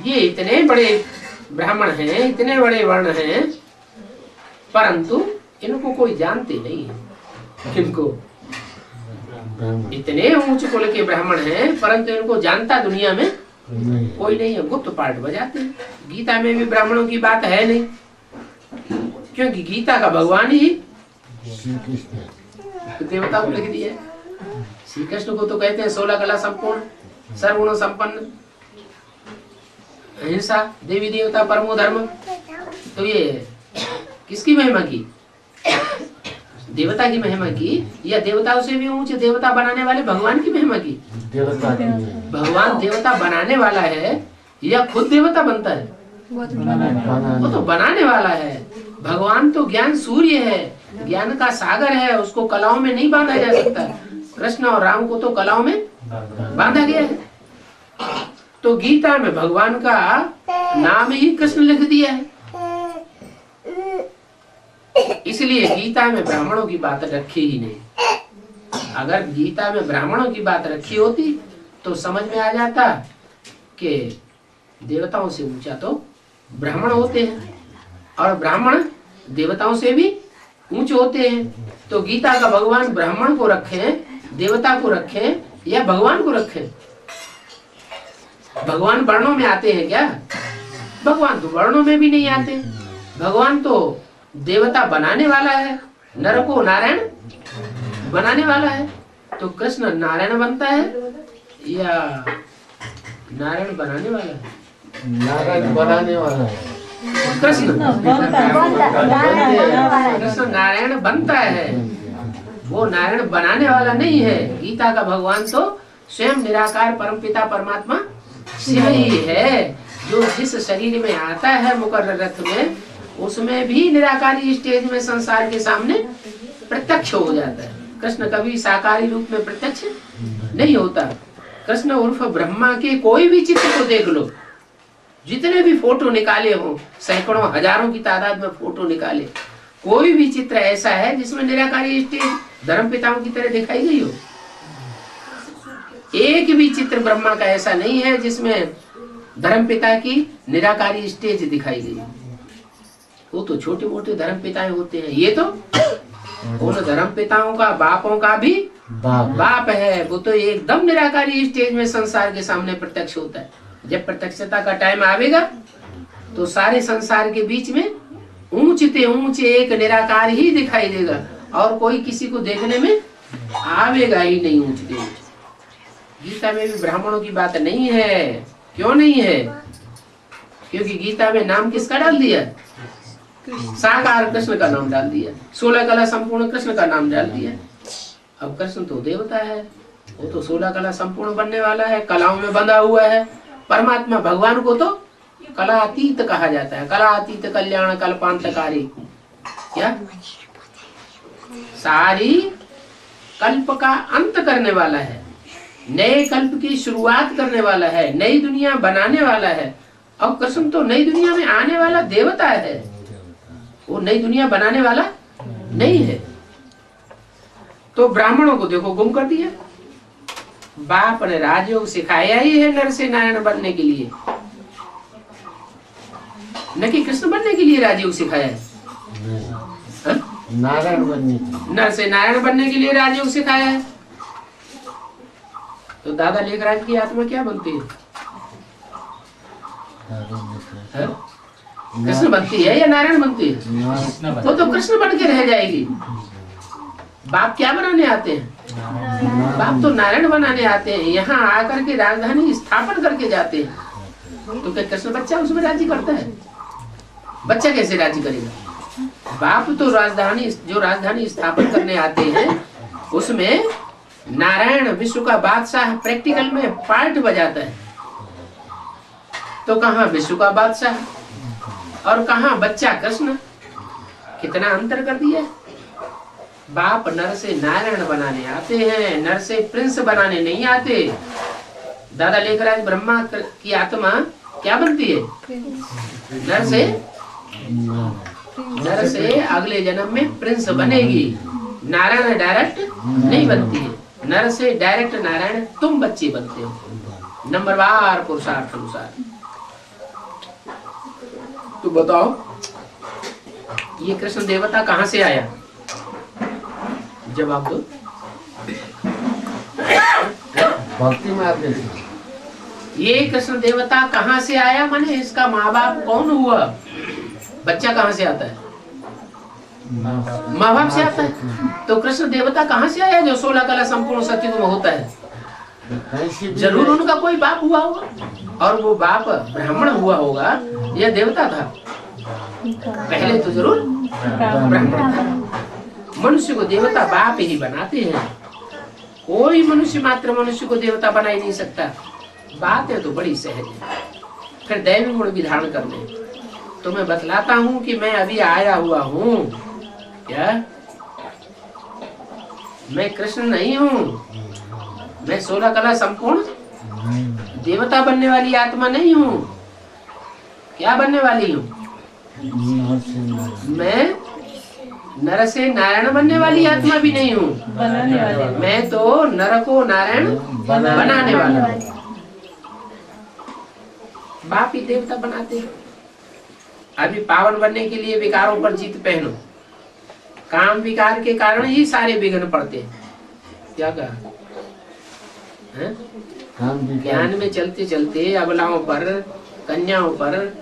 ये इतने बड़े ब्राह्मण हैं, इतने बड़े वर्ण हैं, परंतु इनको कोई जानते नहीं है। इनको इतने ऊंचे कुल के ब्राह्मण हैं, परंतु इनको जानता दुनिया में कोई नहीं है। गुप्त पाठ बजाते हैं। गीता में भी ब्राह्मणों की बात है नहीं, क्योंकि गीता का भगवान ही देवता को लिख दिया है। श्री कृष्ण को तो कहते हैं 16 कला संपूर्ण, सर्वगुण संपन्न, अहिंसा, देवी देवता परमो धर्म। तो ये किसकी महिमा की? देवता की महिमा की, या देवताओं से भी ऊंचे देवता बनाने वाले भगवान की महिमा की? देवता की। भगवान देवता बनाने वाला है या खुद देवता बनता है? वो तो बनाने वाला है। भगवान तो ज्ञान सूर्य है, ज्ञान का सागर है, उसको कलाओं में नहीं बांधा जा सकता। कृष्ण और राम को तो कलाओं में बांधा गया है। तो गीता में भगवान का नाम ही कृष्ण लिख दिया है, इसलिए गीता में ब्राह्मणों की बात रखी ही नहीं। अगर गीता में ब्राह्मणों की बात रखी होती तो समझ में आ जाता कि देवताओं से ऊंचा तो ब्राह्मण होते हैं और ब्राह्मण देवताओं से भी ऊंचे होते हैं। तो गीता का भगवान ब्राह्मण को रखें, देवता को रखें या भगवान को रखें? भगवान वर्णों में आते हैं क्या? भगवान तो वर्णों में भी नहीं आते। भगवान तो देवता बनाने वाला है, नर को नारायण बनाने वाला है। तो कृष्ण नारायण बनता है या नारायण बनाने वाला है? नारायण बनाने वाला है। कृष्ण नारायण बनता है, वो नारायण बनाने वाला नहीं है। गीता का भगवान तो स्वयं निराकार परमपिता परमात्मा शिव ही है, जो जिस शरीर में आता है मुकर्रर रथ में, उसमें भी निराकारी स्टेज में संसार के सामने प्रत्यक्ष हो जाता है। कृष्ण कभी साकारी रूप में प्रत्यक्ष नहीं होता। कृष्ण उर्फ ब्रह्मा के कोई भी चित्र को देख लो, जितने भी फोटो निकाले हो, सैकड़ों हजारों की तादाद में फोटो निकाले, कोई भी चित्र ऐसा है जिसमें निराकारी स्टेज धर्म पिताओं की तरह दिखाई गई हो? एक भी चित्र ब्रह्मा का ऐसा नहीं है जिसमें धर्म पिता की निराकारी स्टेज दिखाई गई। वो तो छोटे मोटे धर्म पिताएं होते हैं, ये तो उन धर्म पिताओं का, बापों का भी बाप है। वो तो एकदम निराकारी स्टेज में संसार के सामने प्रत्यक्ष होता है। जब प्रत्यक्षता का टाइम आवेगा तो सारे संसार के बीच में ऊंचे ऊंचे एक निराकार ही दिखाई देगा और कोई किसी को देखने में आवेगा ही नहीं ऊंचे ऊंचे। गीता में भी ब्राह्मणों की बात नहीं है। क्यों नहीं है? क्योंकि गीता में नाम किसका डाल दिया? साकार कृष्ण का नाम डाल दिया। 16 कला संपूर्ण कृष्ण का नाम डाल दिया। अब कृष्ण तो देवता है, वो तो 16 कला संपूर्ण बनने वाला है, कलाओं में बंधा हुआ है। परमात्मा भगवान को तो कलातीत कहा जाता है, कलातीत कल्याण कल्पांतकारी। क्या? सारी कल्प का अंत करने वाला है, नए कल्प की शुरुआत करने वाला है, नई दुनिया बनाने वाला है। और कृष्ण तो नई दुनिया में आने वाला देवता है, वो नई दुनिया बनाने वाला नहीं है। तो ब्राह्मणों को देखो गुम कर दिया। बाप ने राजयोग सिखाया ही है नर से नारायण बनने के लिए, न कि कृष्ण बनने के लिए राजयोग सिखाया है। नारायण बनने, नर से नारायण बनने के लिए राजयोग सिखाया है। तो दादा लेखराज की आत्मा क्या बनती है? कृष्ण बनती है या नारायण बनती है? वो तो कृष्ण बन के रह जाएगी। बाप क्या बनाने आते हैं? बाप तो नारायण बनाने आते हैं, यहाँ आकर के राजधानी स्थापन करके जाते हैं। तो क्या कृष्ण बच्चा उसमें राजी करता है? बच्चा कैसे राजी करेगा? बाप तो राजधानी स्थापन करने आते हैं, उसमें नारायण विश्व का बादशाह प्रैक्टिकल में पार्ट बजाता है। तो कहाँ विश्व का बादशाह और कहाँ बच्चा कृष्ण, कितना अंतर कर दिया। बाप नर से नारायण बनाने आते हैं, नर से प्रिंस बनाने नहीं आते। दादा लेकर आज ब्रह्मा की आत्मा क्या बनती है? नर से अगले जन्म में प्रिंस बनेगी। नारायण डायरेक्ट नहीं बनती है, नर से डायरेक्ट नारायण तुम बच्चे बनते हो नंबरवार पुरुषार्थ अनुसार। तो बताओ ये कृष्ण देवता कहाँ से आया? जवाब दो। भक्ति मार्ग से। ये कृष्ण देवता कहाँ से आया, माने इसका माँ बाप कौन हुआ? बच्चा कहाँ से आता है? माँ बाप से आता है। तो कृष्ण देवता कहाँ से आया जो 16 कला संपूर्ण सत्युग में होता है? जरूर उनका कोई बाप हुआ होगा, और वो बाप ब्राह्मण हुआ होगा या देवता था? पहले तो जरूर ब्राह्मण था। मनुष्य को देवता बाप ही बनाते हैं, कोई मनुष्य मात्र मनुष्य को देवता बना ही नहीं सकता। बात है तो बड़ी सहज है। फिर दैवी गुण भी धारण कर ले। तो मैं बतलाता हूँ कि मैं अभी आया हुआ हूँ, क्या मैं कृष्ण नहीं हूँ? मैं 16 कला संपूर्ण देवता बनने वाली आत्मा नहीं हूँ। क्या बनने वाली हूँ? मैं नर से नारायण बनने वाली आत्मा भी नहीं हूँ, मैं तो नर को नारायण बनाने वाला हूँ। बाप ही देवता बनाते हैं। अभी पावन बनने के लिए विकारों पर जीत पहनो। काम विकार के कारण ही सारे विघ्न पड़ते हैं। क्या कहा? ज्ञान में चलते चलते अबलाओं पर, कन्याओं पर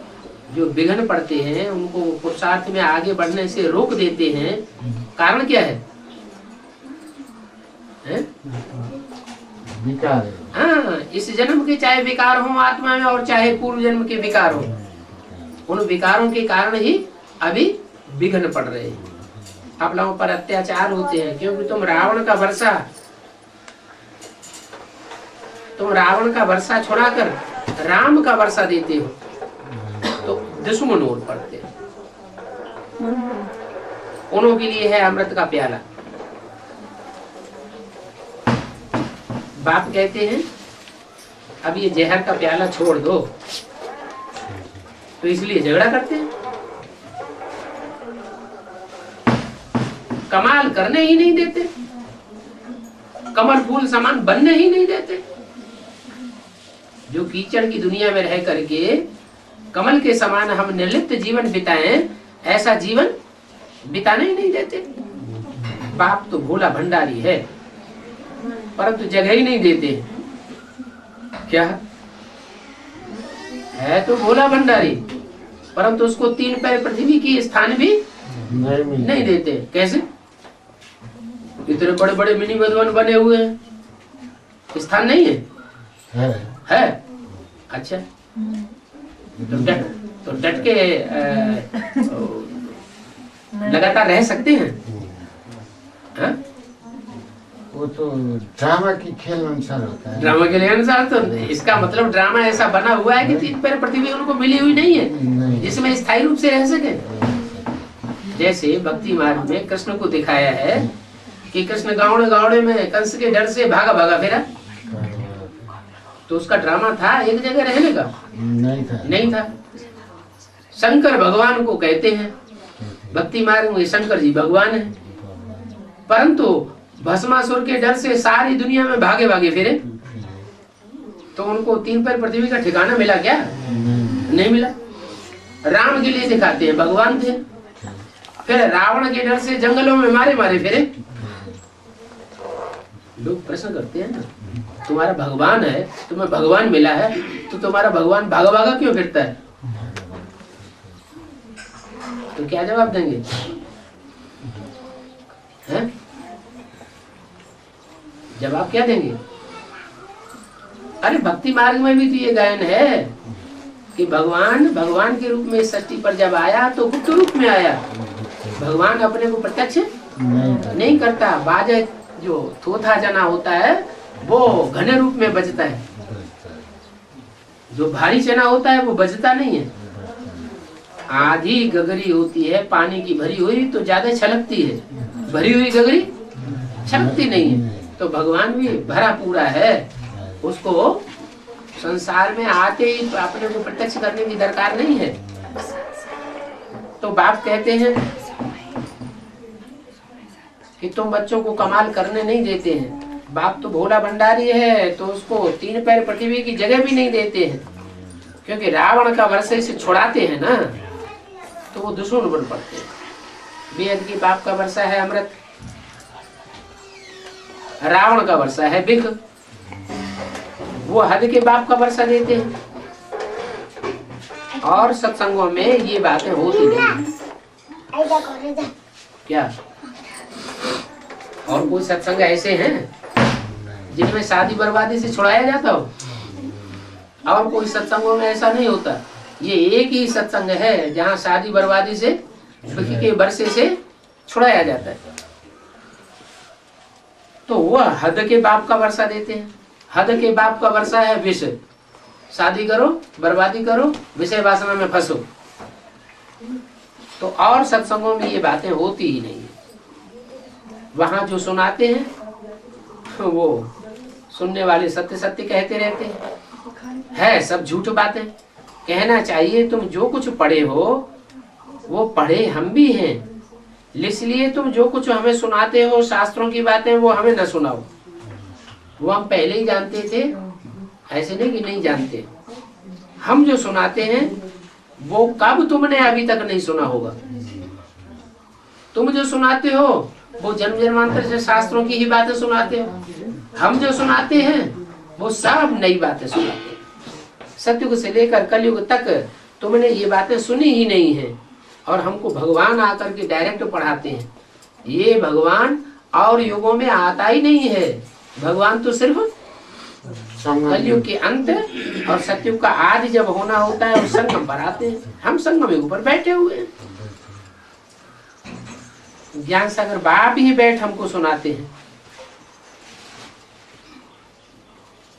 जो विघ्न पड़ते हैं, उनको पुरुषार्थ में आगे बढ़ने से रोक देते हैं। कारण क्या है? विकार। हाँ, इस जन्म के चाहे विकार हो आत्मा में और चाहे पूर्व जन्म के विकार हो, उन विकारों के कारण ही अभी विघ्न पड़ रहे हैं। आप लोगों पर अत्याचार होते हैं क्योंकि तुम रावण का वर्षा छुड़ाकर राम का वर्षा देते हो, तो दुश्मन और पड़ते हैं। उन्हों के लिए है अमृत का प्याला। बाप कहते हैं अब ये जहर का प्याला छोड़ दो, तो इसलिए झगड़ा करते हैं। कमाल करने ही नहीं देते, कमल फूल समान बनने ही नहीं देते। जो कीचड़ की दुनिया में रह करके कमल के समान हम निर्लिप्त जीवन बिताएं, ऐसा जीवन बिताने ही नहीं देते। बाप तो भोला भंडारी है, परंतु जगह ही नहीं देते। क्या है? तो भोला भंडारी, परंतु उसको 3 पैर पृथ्वी की स्थान भी नहीं देते। कैसे? इतने बड़े बड़े मिनी मधुबन बने हुए हैं, स्थान नहीं है? अच्छा, तो डट के लगातार रह सकते हैं। हा? वो तो ड्रामा की खेल अनुसार होता है। ड्रामा के लिए अनुसार, तो इसका मतलब ड्रामा ऐसा बना हुआ है कि 3 पैर पृथ्वी उनको मिली हुई नहीं है जिसमें स्थायी रूप से रह सके। जैसे भक्ति मार्ग में कृष्ण को दिखाया है कि कृष्ण गावड़े गावड़े में कंस के डर से भागा फिरा, तो उसका ड्रामा था एक जगह रहने का? नहीं था। शंकर भगवान को कहते हैं, भक्ति मार्ग में शंकर जी भगवान है, परंतु भस्मासुर के डर से सारी दुनिया में भागे फिरे, तो उनको 3 पैर पृथ्वी का ठिकाना मिला क्या? नहीं मिला। राम के लिए दिखाते हैं भगवान थे, फिर रावण के डर से जंगलों में मारे फिरे। लोग प्रश्न करते हैं ना, तुम्हारा भगवान है, तुम्हें भगवान मिला है, तो तुम्हारा भगवान भागा क्यों फिरता है? तो क्या जवाब देंगे? हैं? जवाब क्या देंगे? अरे भक्ति मार्ग में भी तो ये गायन है कि भगवान के रूप में इस सृष्टि पर जब आया तो गुप्त रूप में आया। भगवान अपने को प्रत्यक्ष नहीं करता। बाजे जो थोथा जना होता है वो घने रूप में बजता है, जो भारी चना होता है वो बजता नहीं है। आधी गगरी होती है पानी की भरी हुई तो ज्यादा छलकती है, भरी हुई गगरी छलकती नहीं है। तो भगवान भी भरा पूरा है, उसको संसार में आते ही अपने को प्रत्यक्ष करने की दरकार नहीं है। तो बाप कहते हैं कि तुम बच्चों को कमाल करने नहीं देते हैं। बाप तो भोला भंडारी है तो उसको 3 पैर पृथ्वी की जगह भी नहीं देते हैं, क्योंकि रावण का वर्षे से छुड़ाते हैं ना तो वो दुश्मन बन पड़ते हैं। बेहद की बाप का वर्षा है अमृत, रावण का वर्षा है बिख, वो हद के बाप का वर्षा देते हैं। और सत्संगों में ये बातें होती नहीं। क्या और कोई सत्संग ऐसे हैं जिनमें शादी बर्बादी से छुड़ाया जाता हो? और कोई सत्संगों में ऐसा नहीं होता। ये एक ही सत्संग है जहाँ शादी बर्बादी से दुखी के वर्षे से छुड़ाया जाता है। तो वह हद के बाप का वर्षा देते हैं। हद के बाप का वर्षा है विष, शादी करो बर्बादी करो विषय वासना में फंसो। तो और सत्संगों में ये बातें होती ही नहीं है। वहां जो सुनाते हैं वो सुनने वाले सत्य सत्य कहते रहते हैं, है सब झूठ बातें। कहना चाहिए तुम जो कुछ पढ़े हो वो पढ़े हम भी हैं, इसलिए तुम जो कुछ हमें सुनाते हो शास्त्रों की बातें वो हमें न सुनाओ। वो हम पहले ही जानते थे, ऐसे नहीं कि नहीं जानते। हम जो सुनाते हैं वो कब तुमने अभी तक नहीं सुना होगा। तुम जो सुनाते हो वो जन्म जन्मांतर से शास्त्रों की ही बातें सुनाते हो। हम जो सुनाते हैं वो सब नई बातें सुनाते हैं। सतयुग से लेकर कलयुग तक तुमने ये बातें सुनी ही नहीं है और हमको भगवान आकर के डायरेक्ट पढ़ाते हैं। ये भगवान और युगों में आता ही नहीं है। भगवान तो सिर्फ कलयुग के अंत और सतयुग का आदि जब होना होता है उस संगम पर आते हैं। हम संगम युग पर बैठे हुए हैं। ज्ञान सागर बाप ही बैठ हमको सुनाते हैं।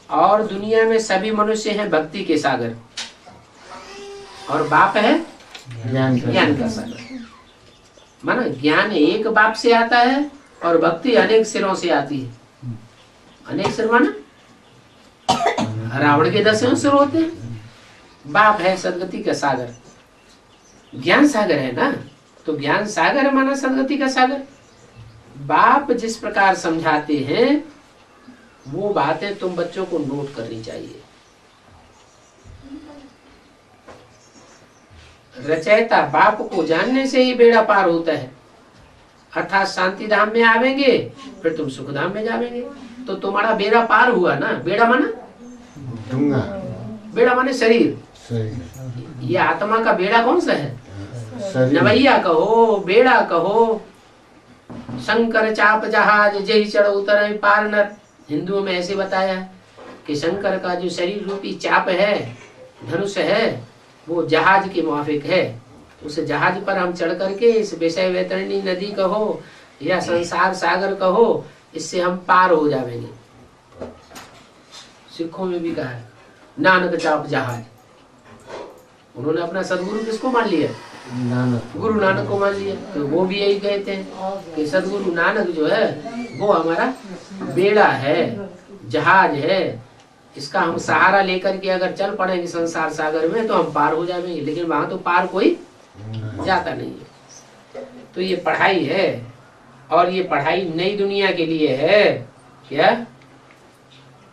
और दुनिया में सभी मनुष्य हैं भक्ति के सागर और बाप है ज्ञान का सागर। माना ज्ञान एक बाप से आता है और भक्ति अनेक सिरों से आती है। अनेक सिर माना रावण के 10 सिर होते हैं। बाप है सदगति का सागर, ज्ञान सागर है ना, तो ज्ञान सागर माना सदगति का सागर। बाप जिस प्रकार समझाते हैं वो बातें तुम बच्चों को नोट करनी चाहिए। रचयिता बाप को जानने से ही बेड़ा पार होता है। अर्थात शांति धाम में आवेंगे फिर तुम सुख धाम में जावेंगे। तो तुम्हारा बेड़ा पार हुआ ना। बेड़ा माना बेड़ा माने शरीर। ये आत्मा का बेड़ा कौन सा है? नवैया कहो बेड़ा कहो। शंकर चाप जहाज जही चढ़ उतर पार नर। हिंदुओं में ऐसे बताया कि शंकर का जो शरीर रूपी चाप है, धनुष है, वो जहाज के मुआफिक है। उस जहाज पर हम चढ़ करके इस विषय वैतरणी नदी कहो या संसार सागर कहो, इससे हम पार हो जाएंगे। सिखों में भी कहा है नानक चाप जहाज। उन्होंने अपना सदगुरु किसको मान लिया? गुरु नानक को मान लिया। तो वो भी यही कहते हैं कि सदगुरु नानक जो है वो हमारा बेड़ा है, जहाज है। इसका हम सहारा लेकर के अगर चल पड़ेंगे संसार सागर में तो हम पार हो जाएंगे। लेकिन वहां तो पार कोई जाता नहीं है। तो ये पढ़ाई है और ये पढ़ाई नई दुनिया के लिए है। क्या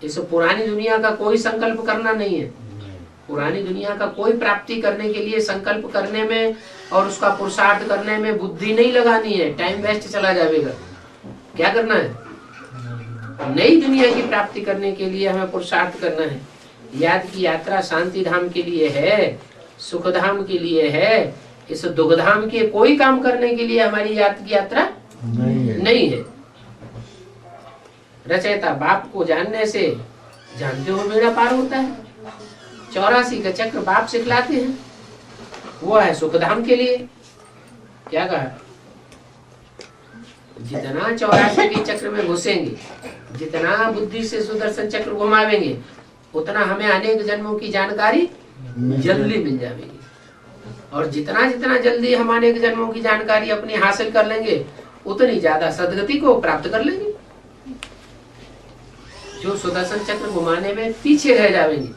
इस पुरानी दुनिया का कोई संकल्प करना नहीं है। पुरानी दुनिया का कोई प्राप्ति करने के लिए संकल्प करने में और उसका पुरुषार्थ करने में बुद्धि नहीं लगानी है। टाइम वेस्ट चला जाएगा। क्या करना है? नई दुनिया की प्राप्ति करने के लिए हमें पुरुषार्थ करना है। याद की यात्रा शांति धाम के लिए है, सुख धाम के लिए है। इस दुख धाम के कोई काम करने के लिए हमारी याद की यात्रा नहीं है। रचयिता बाप को जानने से जानते हो बेड़ा पार होता है। 84 का चक्र बाप सिखलाते हैं, वो है सुखधाम के लिए। क्या कहा? जितना 84 के चक्र में घुसेंगे, जितना बुद्धि से सुदर्शन चक्र घुमावेंगे, उतना हमें अनेक जन्मों की जानकारी जल्दी मिल जाएगी। और जितना जितना जल्दी हम अनेक जन्मों की जानकारी अपनी हासिल कर लेंगे, उतनी ज्यादा सदगति को प्राप्त कर लेंगे। जो सुदर्शन चक्र घुमाने में पीछे रह जाएंगे,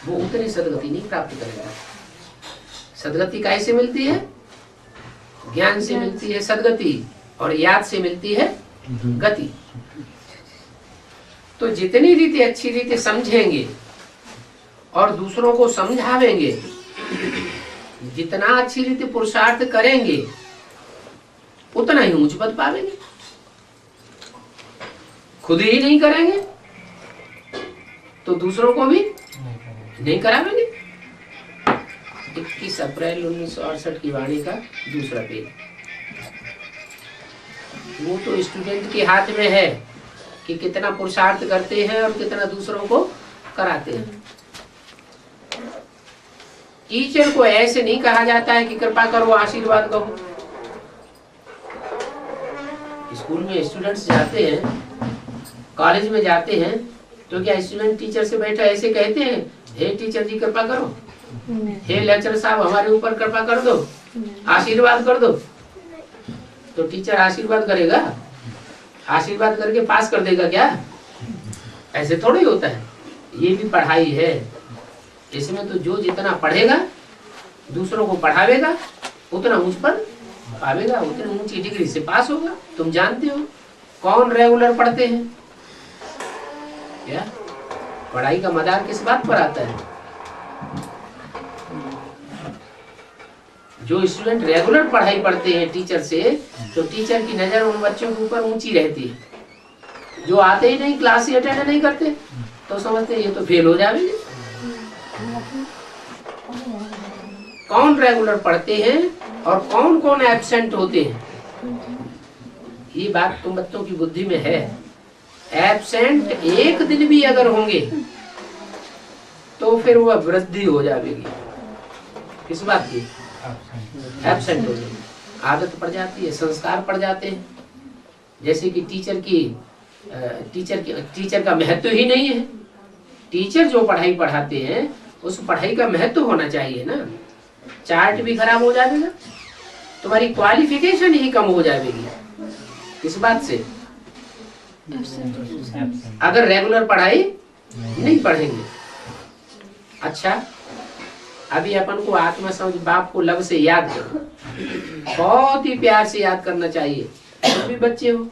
वो उतनी सदगति नहीं प्राप्त करेगा। सदगति कैसे मिलती है? ज्ञान से मिलती है सदगति, और याद से मिलती है गति। तो जितनी रीति अच्छी रीति समझेंगे और दूसरों को समझावेंगे, जितना अच्छी रीति पुरुषार्थ करेंगे, उतना ही ऊंच पद पावेंगे। खुद ही नहीं करेंगे तो दूसरों को भी नहीं करावेंगे। 21 अप्रैल 1968 की वाणी का दूसरा पेज। वो तो स्टूडेंट के हाथ में है कि कितना पुरुषार्थ करते हैं और कितना दूसरों को कराते हैं। टीचर को ऐसे नहीं कहा जाता है कि कृपा करो, आशीर्वाद कहो। स्कूल में स्टूडेंट्स जाते हैं, कॉलेज में जाते हैं, तो क्या स्टूडेंट टीचर से बैठा ऐसे कहते हैं, हे टीचर जी कृपा करो, हे लेक्चर साहब हमारे ऊपर कृपा कर दो, आशीर्वाद कर दो। तो टीचर आशीर्वाद करेगा? आशीर्वाद करके पास कर देगा क्या? ऐसे थोड़ी होता है। ये भी पढ़ाई है। इसमें तो जो जितना पढ़ेगा, दूसरों को पढ़ावेगा, उतना ऊंच पर पावेगा, उतनी ऊंची डिग्री से पास होगा। तुम जानते हो कौन रेगुलर पढ़ते हैं? क्या पढ़ाई का मदार किस बात पर आता है? जो स्टूडेंट रेगुलर पढ़ाई पढ़ते हैं टीचर से, तो टीचर की नजर उन बच्चों के ऊपर ऊंची रहती है। जो आते ही नहीं, क्लास ही अटेंड नहीं करते, तो समझते हैं ये तो फेल हो जाएंगे। कौन रेगुलर पढ़ते हैं और कौन कौन एब्सेंट होते हैं, ये बात तुम बच्चों की बुद्धि में है। एब्सेंट एक दिन भी अगर होंगे तो फिर वह वृद्धि हो जाएगी। किस बात की? एब्सेंट हो जाएगी, आदत पड़ जाती है, संस्कार पड़ जाते हैं। जैसे कि टीचर का महत्व ही नहीं है। टीचर जो पढ़ाई पढ़ाते हैं, उस पढ़ाई का महत्व होना चाहिए ना। चार्ट भी खराब हो जाएगा, तुम्हारी क्वालिफिकेशन ही कम हो जाएगी। किस बात से? अगर रेगुलर पढ़ाई नहीं पढ़ेंगे। अच्छा, अभी अपन को आत्मा समझ बाप को लब से याद करो, बहुत ही प्यार से याद करना चाहिए। तुम भी बच्चे हो,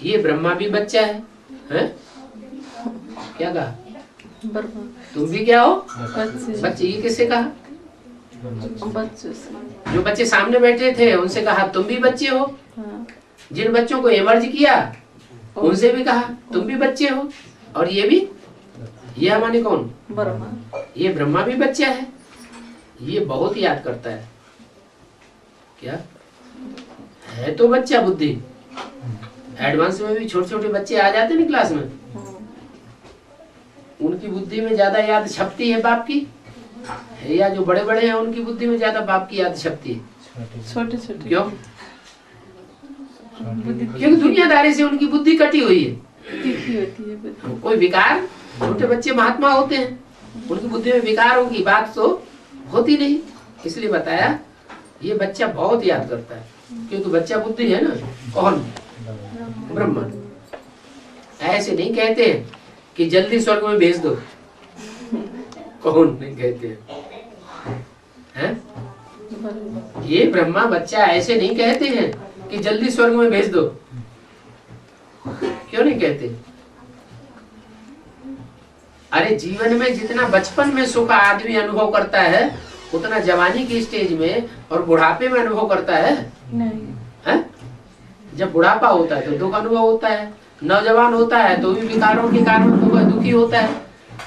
ये ब्रह्मा भी बच्चा है, हैं? क्या कहा? तुम भी क्या हो? बच्चे। ये किससे कहा? बच्चों से। जो बच्चे सामने बैठे थे उनसे कहा तुम भी बच्चे हो। हाँ। जिन बच्चों को इमर्ज किया उनसे भी कहा तुम भी बच्चे हो। और ये भी, ये माने कौन? ब्रह्मा। ये ब्रह्मा भी बच्चा है। ये बहुत याद करता है। क्या है? तो बच्चा बुद्धि। एडवांस में भी छोटे छोटे बच्चे आ जाते हैं क्लास में, उनकी बुद्धि में ज्यादा याद छपती है बाप की, या जो बड़े बड़े हैं उनकी बुद्धि में ज्यादा बाप की याद छपती है? छोटे छोटे। क्यों? क्योंकि दुनियादारी से उनकी बुद्धि कटी हुई है, तीखी होती है बुद्धि। कोई विकार। छोटे बच्चे महात्मा होते हैं, उनकी बुद्धि में विकारों की बात तो होती नहीं। इसलिए बताया ये बच्चा बहुत याद करता है, क्योंकि बच्चा बुद्धि है ना। कौन? ब्रह्मा। ऐसे नहीं कहते कि जल्दी स्वर्ग में भेज दो, कौन नहीं कहते हैं? ये ब्रह्मा बच्चा ऐसे नहीं कहते हैं कि जल्दी स्वर्ग में भेज दो। क्यों नहीं कहते? अरे जीवन में जितना बचपन में सुख आदमी अनुभव करता है, उतना जवानी की स्टेज में और बुढ़ापे में अनुभव करता है नहीं। है? जब बुढ़ापा होता है तो दुख अनुभव होता है, नौजवान होता है तो भी विकारों के कारण दुखी होता है।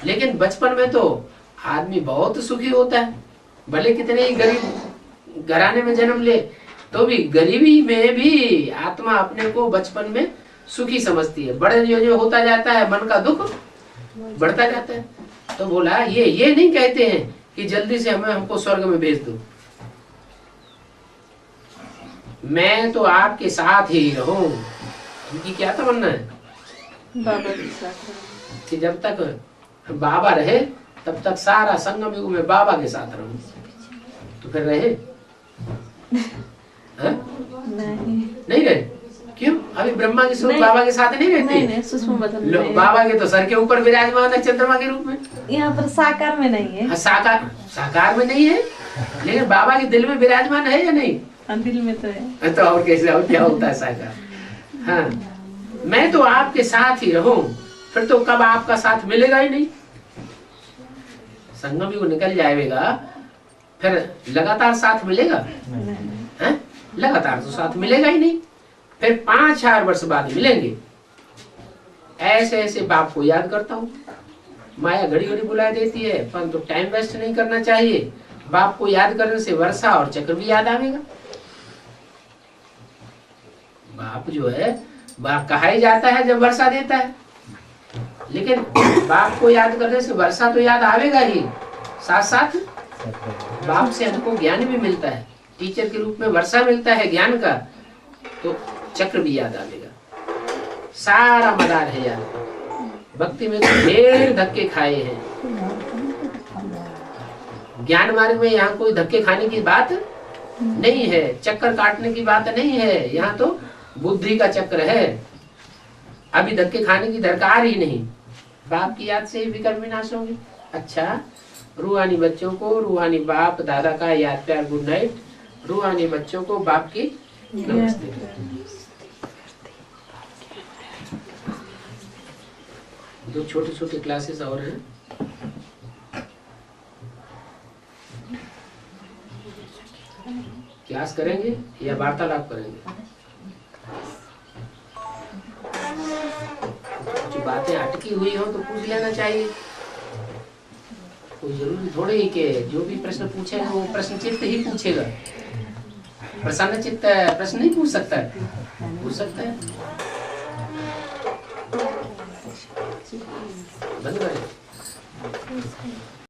लेकिन बचपन में तो आदमी बहुत सुखी होता है। भले कितने ही गरीब घराने में जन्म ले, तो भी गरीबी में भी आत्मा अपने को बचपन में सुखी समझती है। बड़े जो होता जाता है मन का दुख बढ़ता जाता है। तो बोला ये नहीं कहते हैं कि जल्दी से हमको स्वर्ग में भेज दो, मैं तो आपके साथ ही रहूं। उनकी क्या तमन्ना है बाबा के साथ रहूं। कि जब तक बाबा रहे तब तक सारा संगम युग में बाबा के साथ रहूं। तो फिर रहे नहीं रहे? क्यों? अभी ब्रह्मा की स्वरूप बाबा के साथ नहीं रहते? नहीं, सूक्ष्म बदन लो, में। बाबा के तो सर के ऊपर विराजमान है चंद्रमा के रूप में। यहाँ पर साकार में नहीं है। हाँ, साकार में नहीं है, लेकिन बाबा के दिल में विराजमान है या नहीं? दिल में तो है। तो और कैसे, और क्या होता है साकार? हाँ, मैं तो आपके साथ ही रहूं, फिर तो कब आपका साथ मिलेगा ही नहीं। संगम युग निकल जाएगा, फिर लगातार साथ मिलेगा? हैं? लगातार तो साथ मिलेगा ही नहीं। फिर 5000 वर्ष बाद मिलेंगे। ऐसे ऐसे बाप को याद करता हूँ। माया घड़ी घड़ी बुला देती है, परंतु टाइम वेस्ट नहीं करना चाहिए। बाप को याद करने से वर्षा और चक्र भी याद आवेगा। बाप जो है बाप कहा ही जाता है जब वर्षा देता है, लेकिन बाप को याद करने से वर्षा तो याद आवेगा ही, साथ साथ बाप से हमको ज्ञान भी मिलता है। टीचर के रूप में वर्षा मिलता है ज्ञान का, तो चक्र भी याद आवेगा। सारा मदार है याद। भक्ति में तो ढेर धक्के खाए हैं। ज्ञान मार्ग में यहाँ कोई धक्के खाने की बात नहीं है, चक्कर काटने की बात नहीं है। यहाँ तो बुद्धि का चक्र है, अभी धक्के खाने की दरकार ही नहीं। बाप की याद से ही विकर्म विनाश होंगे। अच्छा, रूहानी बच्चों को रूहानी बाप दादा का याद प्यार गुड नाइट। रूहानी बच्चों को बाप की नमस्ते। दो छोटे छोटे क्लासेस और हैं। क्लास करेंगे या वार्तालाप करेंगे? कुछ बातें अटकी हुई हो तो पूछ लेना चाहिए। कोई जरूरी थोड़े ही कि जो भी प्रश्न पूछेगा वो प्रश्न चित्त ही पूछेगा। प्रसन्न चित्त प्रश्न नहीं पूछ सकता है? पूछ सकता है। बंद करें।